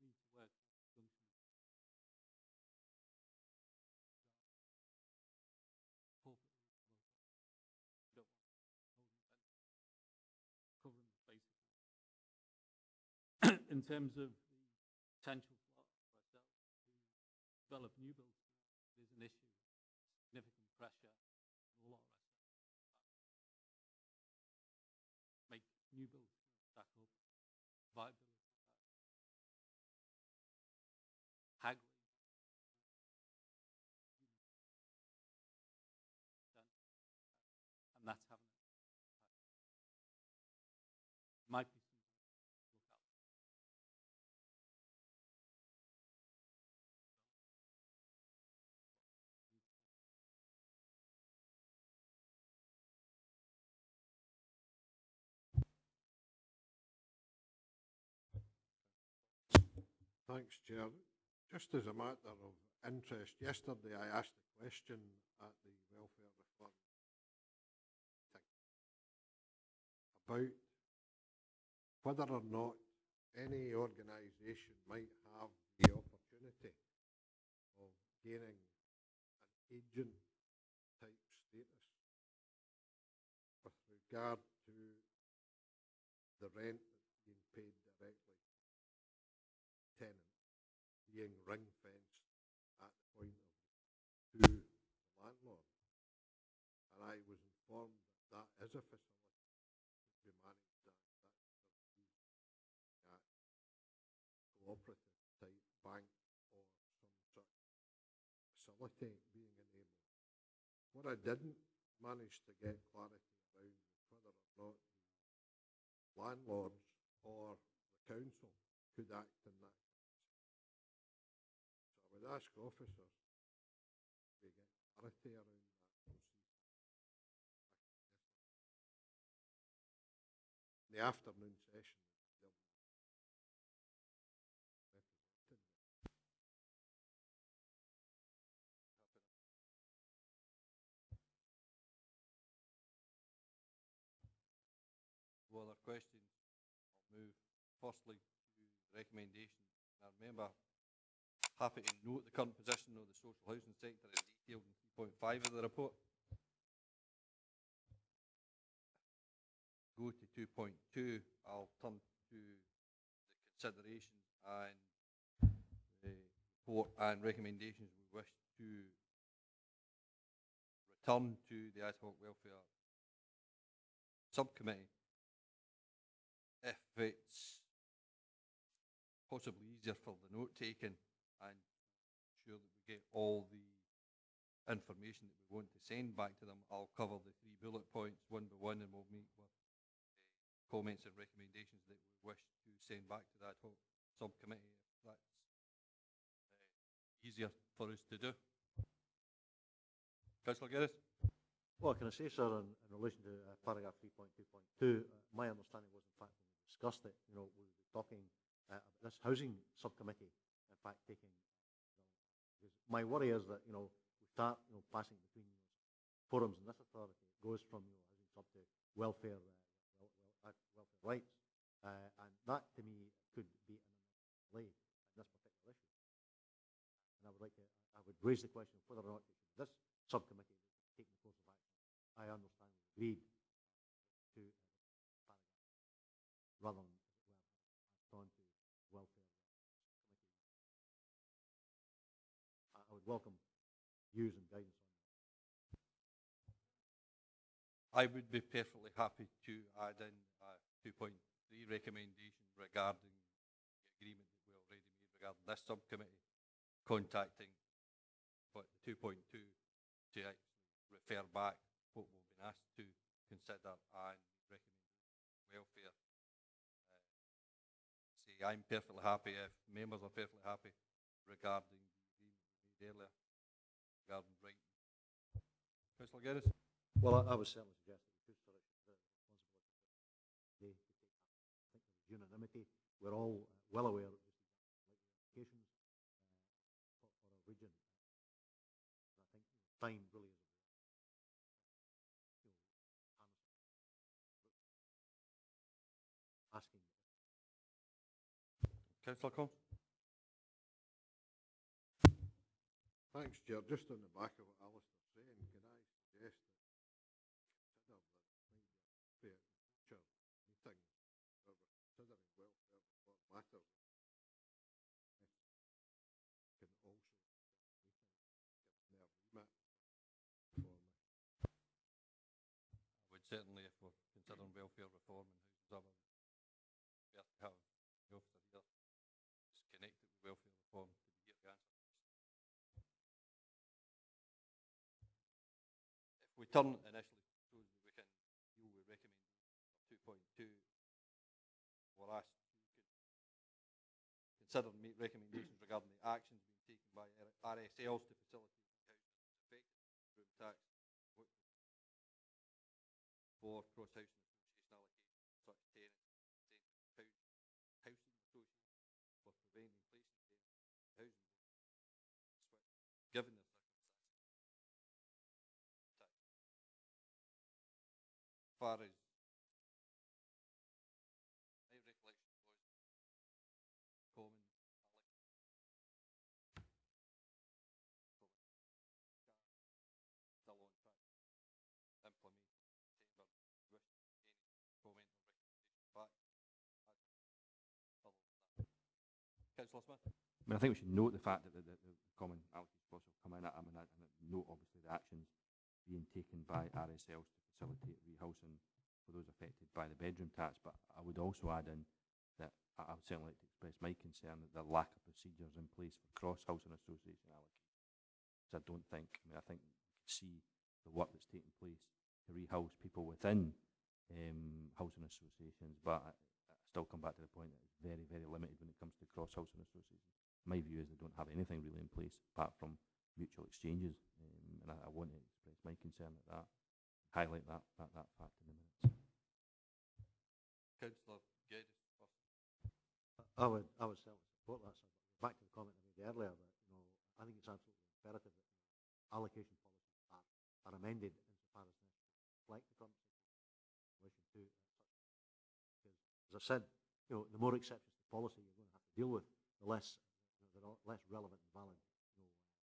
We need to work in conjunction with corporate in terms of the potential for ourselves to develop new builds, there's an issue, significant pressure, and a lot of make new builds stack up, viability, haggling, and that's having an impact. Might be something to look at. Thanks, Chair. Just as a matter of interest, yesterday I asked a question at the Welfare Reform thing about whether or not any organisation might have the opportunity of gaining an agent type status with regard to the rent that's being paid directly tenant being ring-fenced at the point of to the landlord. And I was informed that that is a facility to be managed at cooperative type bank or some such facility being enabled. What I didn't manage to get clarity around was whether or not the landlords or the council could act in that. So I would ask officers to get clarity around that procedure. In the afternoon session, they'll be represented. No other questions? I'll move firstly to the recommendation. I remember happy to note the current position of the social housing sector is detailed in 3.5 of the report. Go to 2.2, I'll turn to the consideration and the report and recommendations we wish to return to the Ad Hoc Welfare Subcommittee if it's possibly easier for the note taking and ensure that we get all the information that we want to send back to them. I'll cover the 3 bullet points one by one, and we'll meet with comments and recommendations that we wish to send back to the Ad Hoc Subcommittee if that's easier for us to do. Councillor Geddes? Well, can I say, sir, in relation to paragraph 3.2.2, my understanding was, in fact, when we discussed it, we were talking about this housing subcommittee, in fact, taking, because my worry is that, we start, passing between forums and this authority, it goes from, housing sub to welfare, welfare rights, and that, to me, could be an delay in this particular issue. And I would raise the question of whether or not this subcommittee taking the course of action. I understand we agreed to paragraph rather than on to welfare committee. I would welcome views and guidance on that. I would be perfectly happy to add in a 2.3 recommendation regarding the agreement that we already made regarding this subcommittee contacting, but the 2.2 to actually refer back what we've been asked to consider and recommend welfare. Say I'm perfectly happy if members are perfectly happy regarding the agreement we made earlier regarding writing. Councillor Geddes? Well, I would certainly suggest that we put the responsibility to take that. I think there was unanimity. We're all well aware of just the implications for our region. And I think time really is asking. Councillor Combs? Thanks, Chair. Just on the back of what Alistair's saying, can I suggest that consider that it might be appropriate in future meetings where we're considering welfare reform matters certainly if we're considering welfare reform and housing service, we have to have the officer here. It's connected with welfare reform to be here to answer. If we turn initially, we can deal with recommendation 2.2. We're asked to consider and make recommendations regarding the actions being taken by RSLs to facilitate housing affected room tax for cross-housing association allocation, such tenants, housing association for preventing placing tenants in housing board, given their circumstances. As far as my recollection was, common still on track implement September. Wish any comment or recommendation back. Councillor Smith. I mean, I think we should note the fact that the common allocation policy will come in, and note obviously the actions being taken by RSLs to facilitate rehousing for those affected by the bedroom tax. But I would also add in that I would certainly like to express my concern that the lack of procedures in place for cross-housing association allocation. So I don't think, I think you can see the work that's taking place to rehouse people within housing associations, but I still come back to the point that it's very, very limited when it comes to cross-housing associations. My view is they don't have anything really in place apart from mutual exchanges, and I want to express my concern at that, highlight that fact in the minutes. Councillor Geddes first. I would certainly support that. So back to the comment I made earlier that I think it's absolutely imperative that allocation policies are amended insofar as necessary to reflect the current situation to because, as I said, the more exceptions to policy you're going to have to deal with, the less less relevant and valid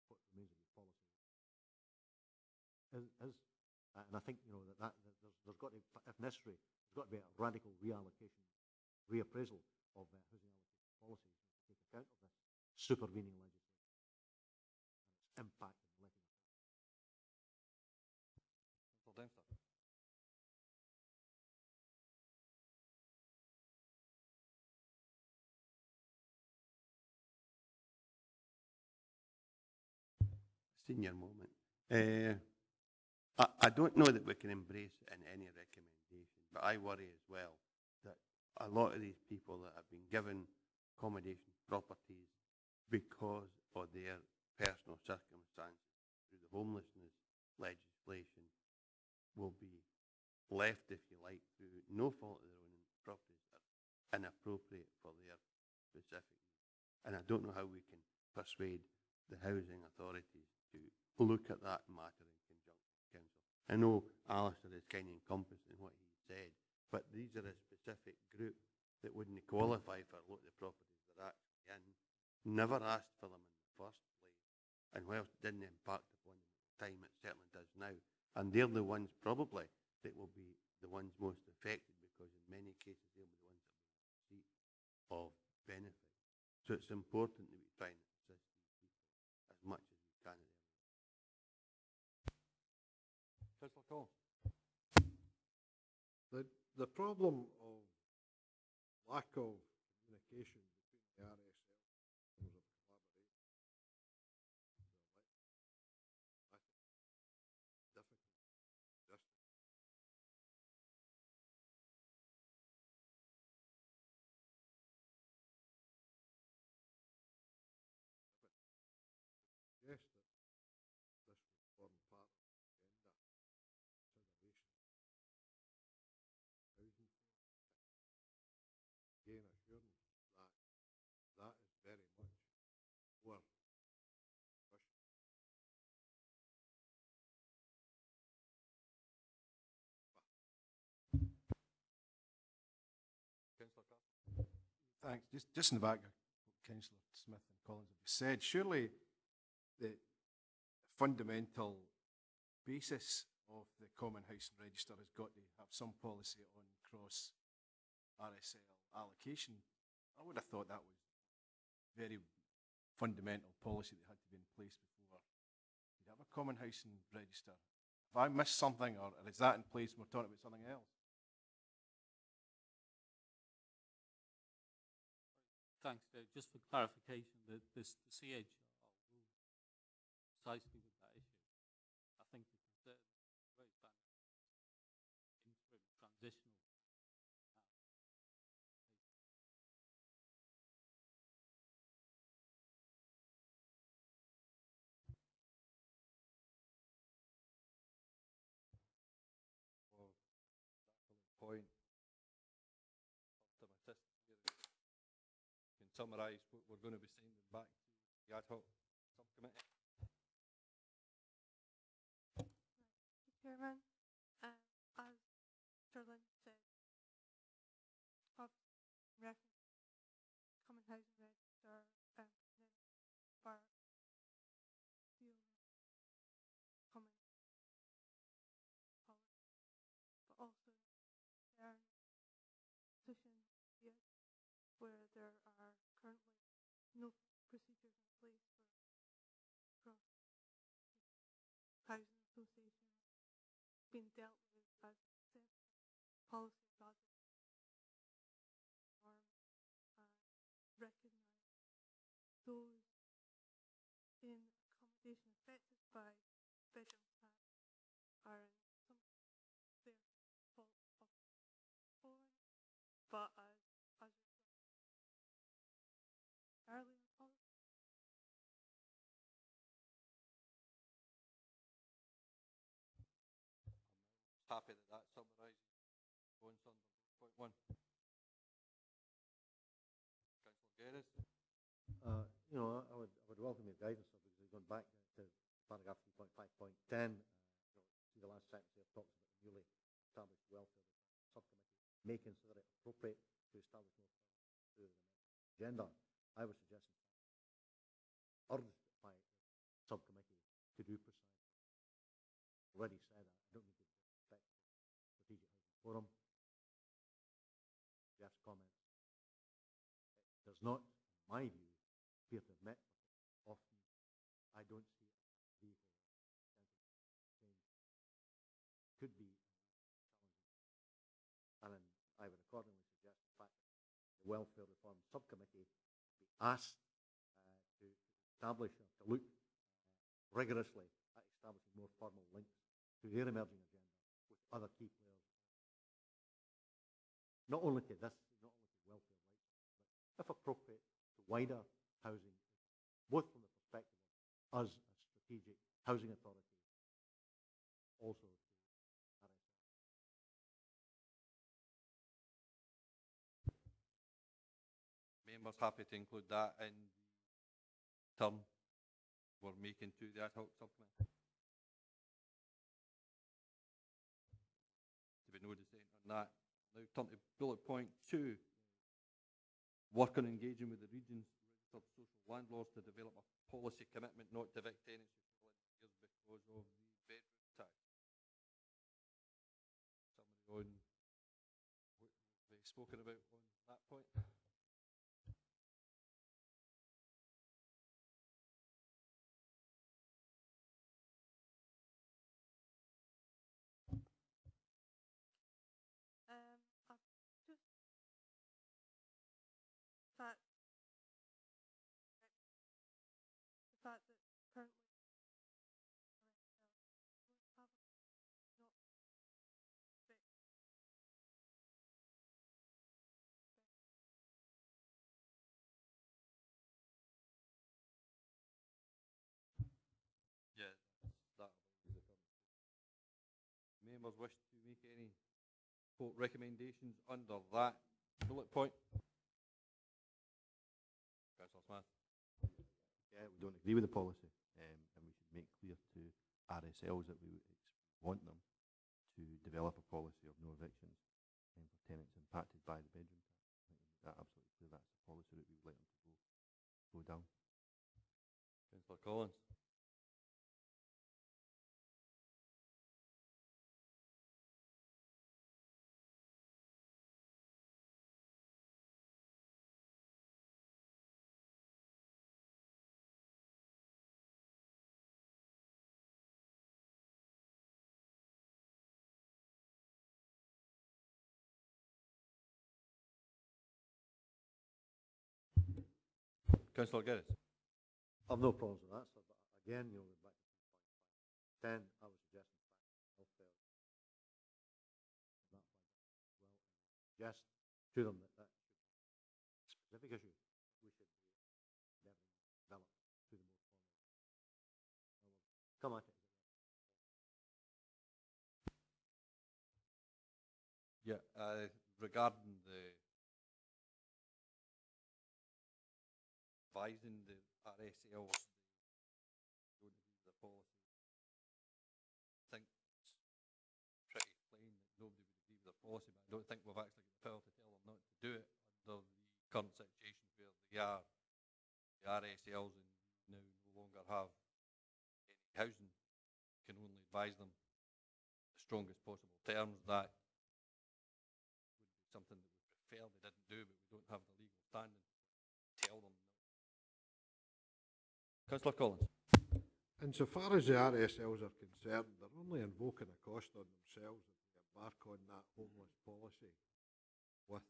what remains of your policy is. And I think that there's got to, if necessary, there's got to be a radical reallocation, reappraisal of housing allocation policies to take account of this supervening legislation and its impact on letting. Councillor Dempster. Senior moment. I don't know that we can embrace it in any recommendation, but I worry as well that a lot of these people that have been given accommodation properties because of their personal circumstances through the homelessness legislation will be left, if you like, through no fault of their own properties are inappropriate for their specific needs. And I don't know how we can persuade the housing authorities to look at that matter in conjunction with council. I know Alistair is kind of encompassed in what he said, but these are a specific group that wouldn't qualify for a lot of the properties they're actually in, never asked for them in the first place, and whilst it didn't impact upon them at the time, it certainly does now. And they're the ones probably that will be the ones most affected, because in many cases they'll be the ones that will receive of benefit. So it's important that we try and assist these people as much as we can. Councillor Collins. The problem of lack of communication between the RSL and of collaboration difficult. Yes, that this would form part of the agenda consideration. Housing gain assurance that that is very much our question. Councillor Carter. Thanks. Just in the back of what Councillor Smith and Collins have said, surely the fundamental basis of the Common Housing Register has got to have some policy on cross RSL allocation. I would have thought that was very fundamental policy that had to be in place before you'd have a Common Housing Register. Have I missed something, or is that in place and we're talking about something else? Thanks, Dave. Just for clarification, the CHR will precisely with that issue. I think the concern raised by interim transitional. Well, point to my sister here. Can summarise what we're going to be sending back to the ad hoc subcommittee. Chairman, as Sederunt said, of reference common housing register for few common policy, but also petition where there are currently no procedures in place for housing association being dealt with as policy rather than recognise those in accommodation affected by bedroom tax are in some their fault of foreign, but as earlier policy. Happy that that summarises points under point one. Councillor Geddes. You know, I would welcome your guidance because we're going back to paragraph 3.5.10. See the last sentence here talks about the newly established welfare subcommittee may consider it appropriate to establish more through the agenda. I would suggest, urged by the subcommittee to do precisely. Already said that. I don't need to respect strategic housing forum. Jeff's comment. It does not, in my view, appear to have met often. I don't see it as a vehicle change. Could be challenging. And I would accordingly suggest the fact that the Welfare Reform Subcommittee be asked to establish or to look rigorously at establishing more formal links to their emerging agenda with other key players. Not only to this, not only to welfare rights, but if appropriate, to wider housing, both from the perspective of us as strategic housing authority, also to RSL. Members happy to include that in the term we're making to the ad hoc subcommittee. To be no dissent on that. Now turn to bullet point 2. Work on engaging with the region's registered social landlords to develop a policy commitment not to evict tenants who fall in years because of the bedroom tax. Somebody on what they've spoken about on that point. Just that the fact that currently have not fixed Yeah, that. Members wish to make any recommendations under that bullet point? Councillor Smith. Yeah, we don't agree with the policy, and we should make clear to RSLs that we want them to develop a policy of no evictions for tenants impacted by the bedroom tax. I think we make that absolutely clear. That's the policy that we would like them to go down. Councillor Collins. Councillor Geddes. I've no problems with that, sir, but again, back to 10, I was suggesting welfare. That as well. Suggest to them that specific issue we should be develop to the most formal. I will come at it. Yeah, regarding the advising the RSLs, the policy, I think it's pretty plain that nobody would agree with the policy, but I don't think we've actually got the power to tell them not to do it under the current situation where they are the RSLs and now no longer have any housing, can only advise them the strongest possible terms. That would be something that we prefer they didn't do, but we don't have the legal standing to tell them. Councillor Collins. Insofar as the RSLs are concerned, they're only invoking a cost on themselves if they embark on that homeless policy with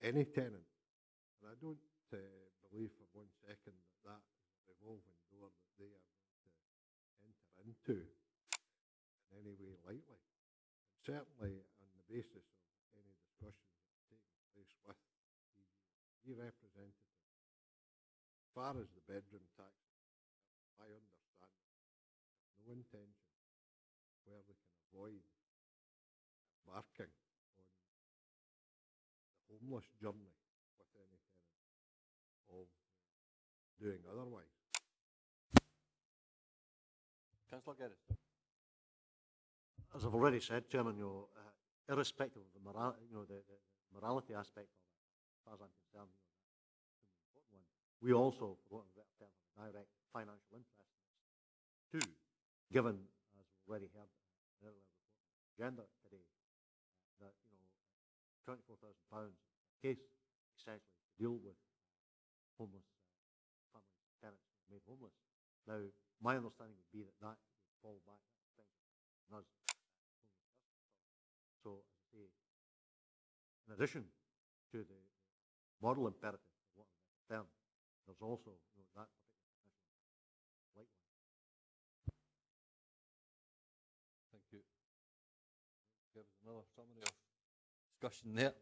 any tenant. And I don't believe for 1 second that that is a revolving door that they are going to enter into in any way lightly. And certainly on the basis of any discussions that have taken place with the representatives, as far as the bedroom tax, I understand no intention where they can avoid embarking on the homeless journey with any tenant of doing otherwise. Councillor Geddes. As I've already said, Chairman, irrespective of the morality aspect of it, as far as I'm concerned, that's an important one. We also, for want of a better term, have a direct financial interest in this too, given, as we've already heard in the earlier report on the agenda today, that £24,000 a case essentially to deal with homeless family tenants made homeless. Now, my understanding would be that that would fall back on us. So, as I say, in addition to the moral imperative, for want of a better term, there's also that particular financial light one. Thank you. Give us another summary of discussion there.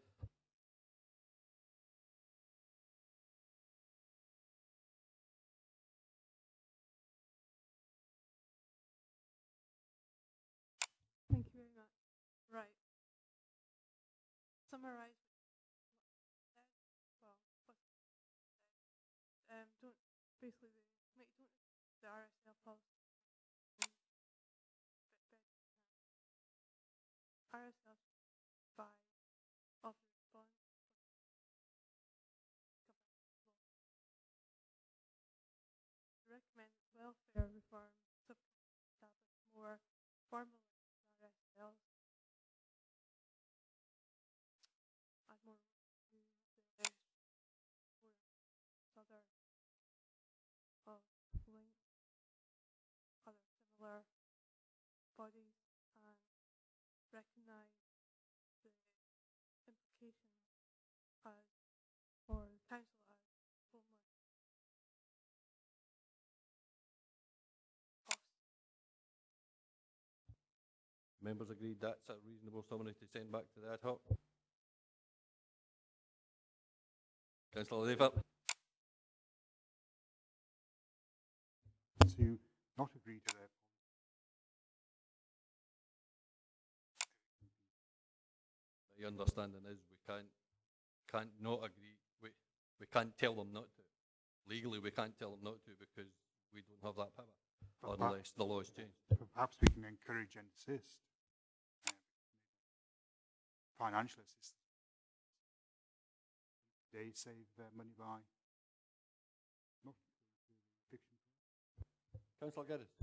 Thank you very much. Right. Summarise what you said. Well, what said. Don't basically don't the RSL policy. RSL by of the response. Recommend welfare reform establish more formal RSLs. Add more to the other link other similar bodies and recognise the implication as for the council as homeless costs. Members agreed that's a reasonable summary to send back to the ad hoc. Councillor Lever. To not agree to their My understanding is we can't not agree. We can't tell them not to. Legally, we can't tell them not to because we don't have that power unless the law is changed. Perhaps we can encourage and assist. Financial assistance. They save money by not fiction. Councillor Geddes.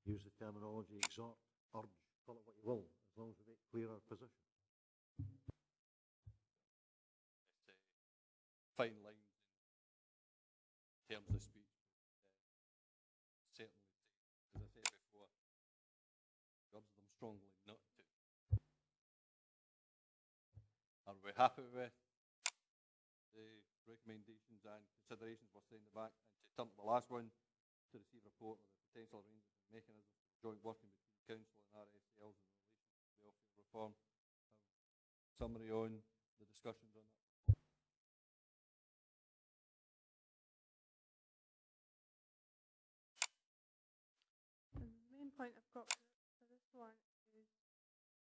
Use the terminology exhort, urge, call it what you will, as long as we make clear our position. It's fine lines in terms of speech. Certainly, as I said before, urge them strongly not to. Are we happy with the recommendations and considerations were sent back, and to turn to the last one, to receive a report of the potential arrangements and mechanisms for joint working between Council and RSLs in relation to welfare reform. Summary on the discussions on that. The main point I've got for this one is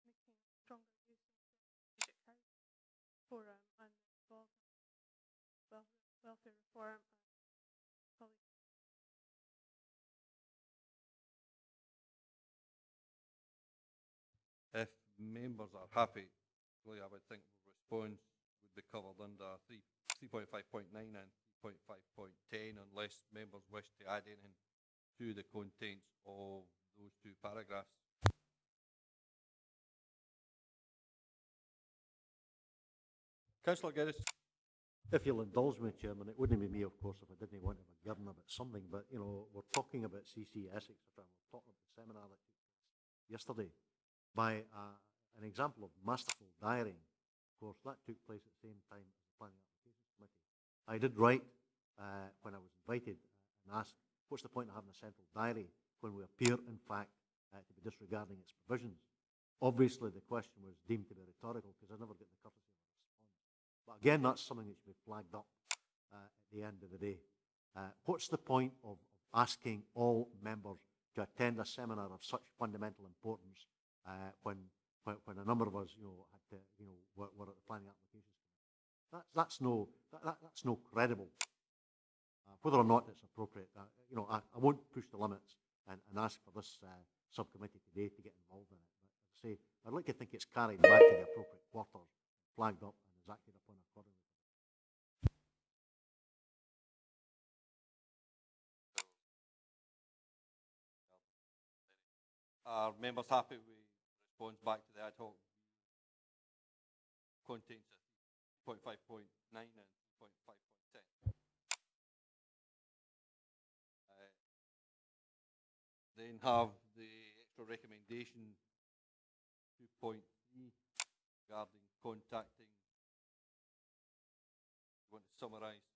making stronger use of the strategic house forum and involvement welfare reform and policy. If members are happy, really, I would think the response would be covered under 3.5.9 and 3.5.10 unless members wish to add anything to the contents of those two paragraphs. Councillor Geddes. If you'll indulge me, Chairman, it wouldn't be me, of course, if I didn't want to have a garden about something, but, you know, we're talking about CCS, etc. We're talking about the seminar that took place yesterday. By an example of masterful diarying, of course, that took place at the same time as the Planning Applications Committee. I did write, when I was invited, and asked, what's the point of having a central diary when we appear, in fact, to be disregarding its provisions? Obviously, the question was deemed to be rhetorical because I never get the courtesy of a response. But again, that's something that should be flagged up at the end of the day. What's the point of asking all members to attend a seminar of such fundamental importance when a number of us, had to, were at the Planning Applications Committee? That's no credible. Whether or not it's appropriate, I won't push the limits and ask for this subcommittee today to get involved in it. But as I say, I'd like to think it's carried back to the appropriate quarters, flagged up, and is acted upon accordingly. Are members happy with response back to the ad hoc contents of 3.5.9 and 3.5.10? Then have the extra recommendation 2.3 regarding contacting. You want to summarise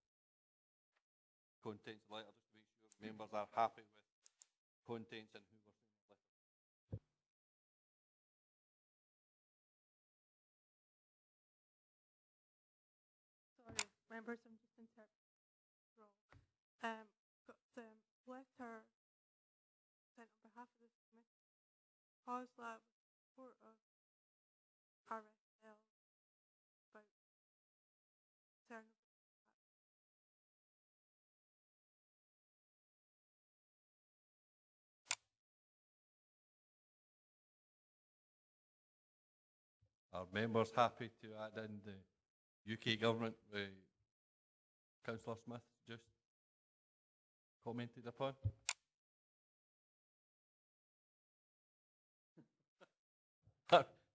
contents of the letter just to make sure members are happy with contents and who were sent the letter. Sorry, members, I'm just interpreting wrong. Got the letter sent on behalf of this committee. COSLA with support of RSL about turnover. Are members happy to add in the UK government, Councillor Smith just commented upon?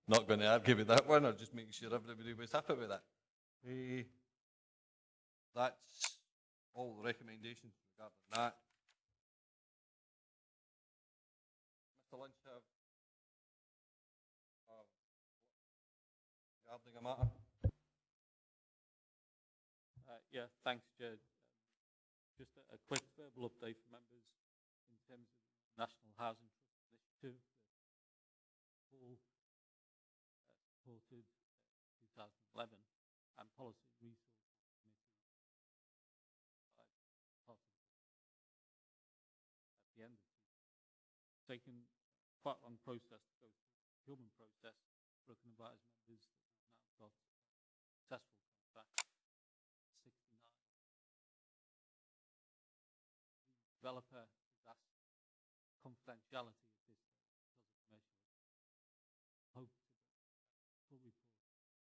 Not going to argue with that one, I'm just making sure everybody was happy with that. That's all the recommendations regarding that. Mr. Lynch, regarding a matter? Yeah, thanks, Chair. Just a quick verbal update for members in terms of the National Housing Trust Initiative. Paul supported 2011 and Policy and Resources Committee part of at the end of it. It's taken quite a long process to go through the procurement process, but I can advise members that we've now got successful contracts, 69. The developer has asked confidentiality at this stage because of commercial issues. Hope to get a full report helps that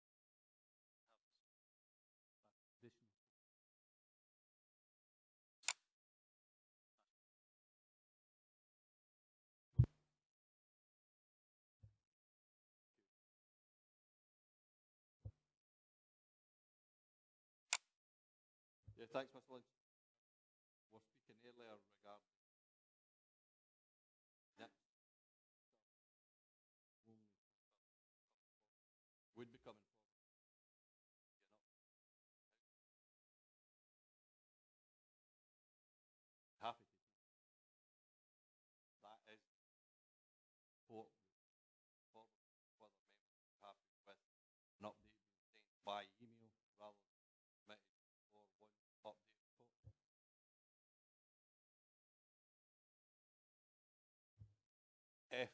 additional. Yeah, thanks, Mr. Lynch. We're speaking earlier regarding would be coming forward. happy to. That is what forward whether members are happy with an update being sent by email rather than submitted or one update report. If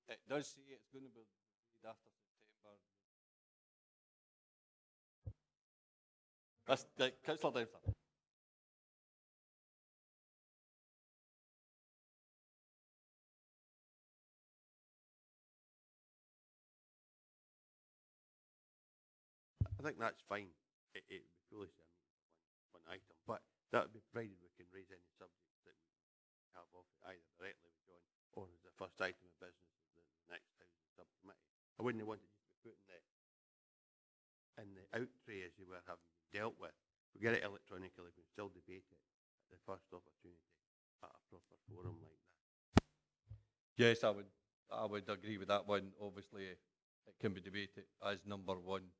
it does say it's going to be delayed after September, that's Councillor Dempster. I think that's fine. It would be foolish to meet one item, but that would be provided we can raise any subjects that we have off it, either directly with John or as the first item of business of the next housing subcommittee. I wouldn't want it just to be put in the out tray as you were having been dealt with. If we get it electronically, we can still debate it at the first opportunity at a proper forum like that. Yes, I would agree with that one. Obviously, it can be debated as number one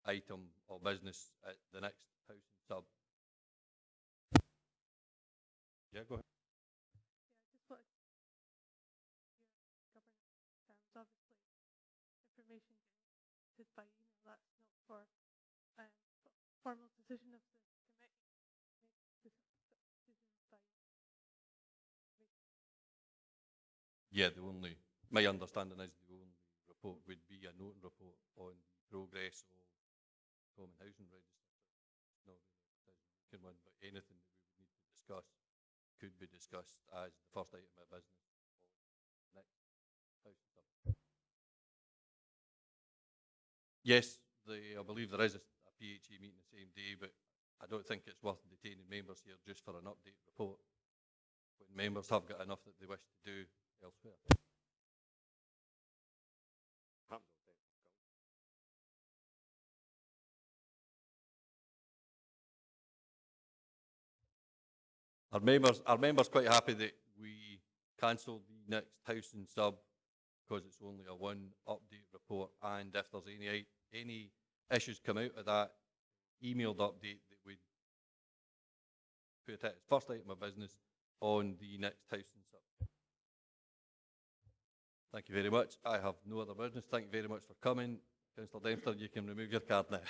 item of business at the next housing sub. Yeah, go ahead. Yeah, I just wanted your governance terms. Obviously, information getting by email, that's not for formal decision of the committee. Decisions by Yeah, my understanding is the only report would be a note report on the progress of common housing register. It's not really a decision-making one, but anything that we would need to discuss could be discussed as the first item of business for next housing sub. Yes, I believe there is a PHE meeting the same day, but I don't think it's worth detaining members here just for an update report when members have got enough that they wish to do elsewhere. Are members quite happy that we cancel the next housing sub because it's only a one update report, and if there's any issues come out of that emailed update, that we'd put it as first item of business on the next housing sub? Thank you very much. I have no other business. Thank you very much for coming. Councillor Dempster, you can remove your card now.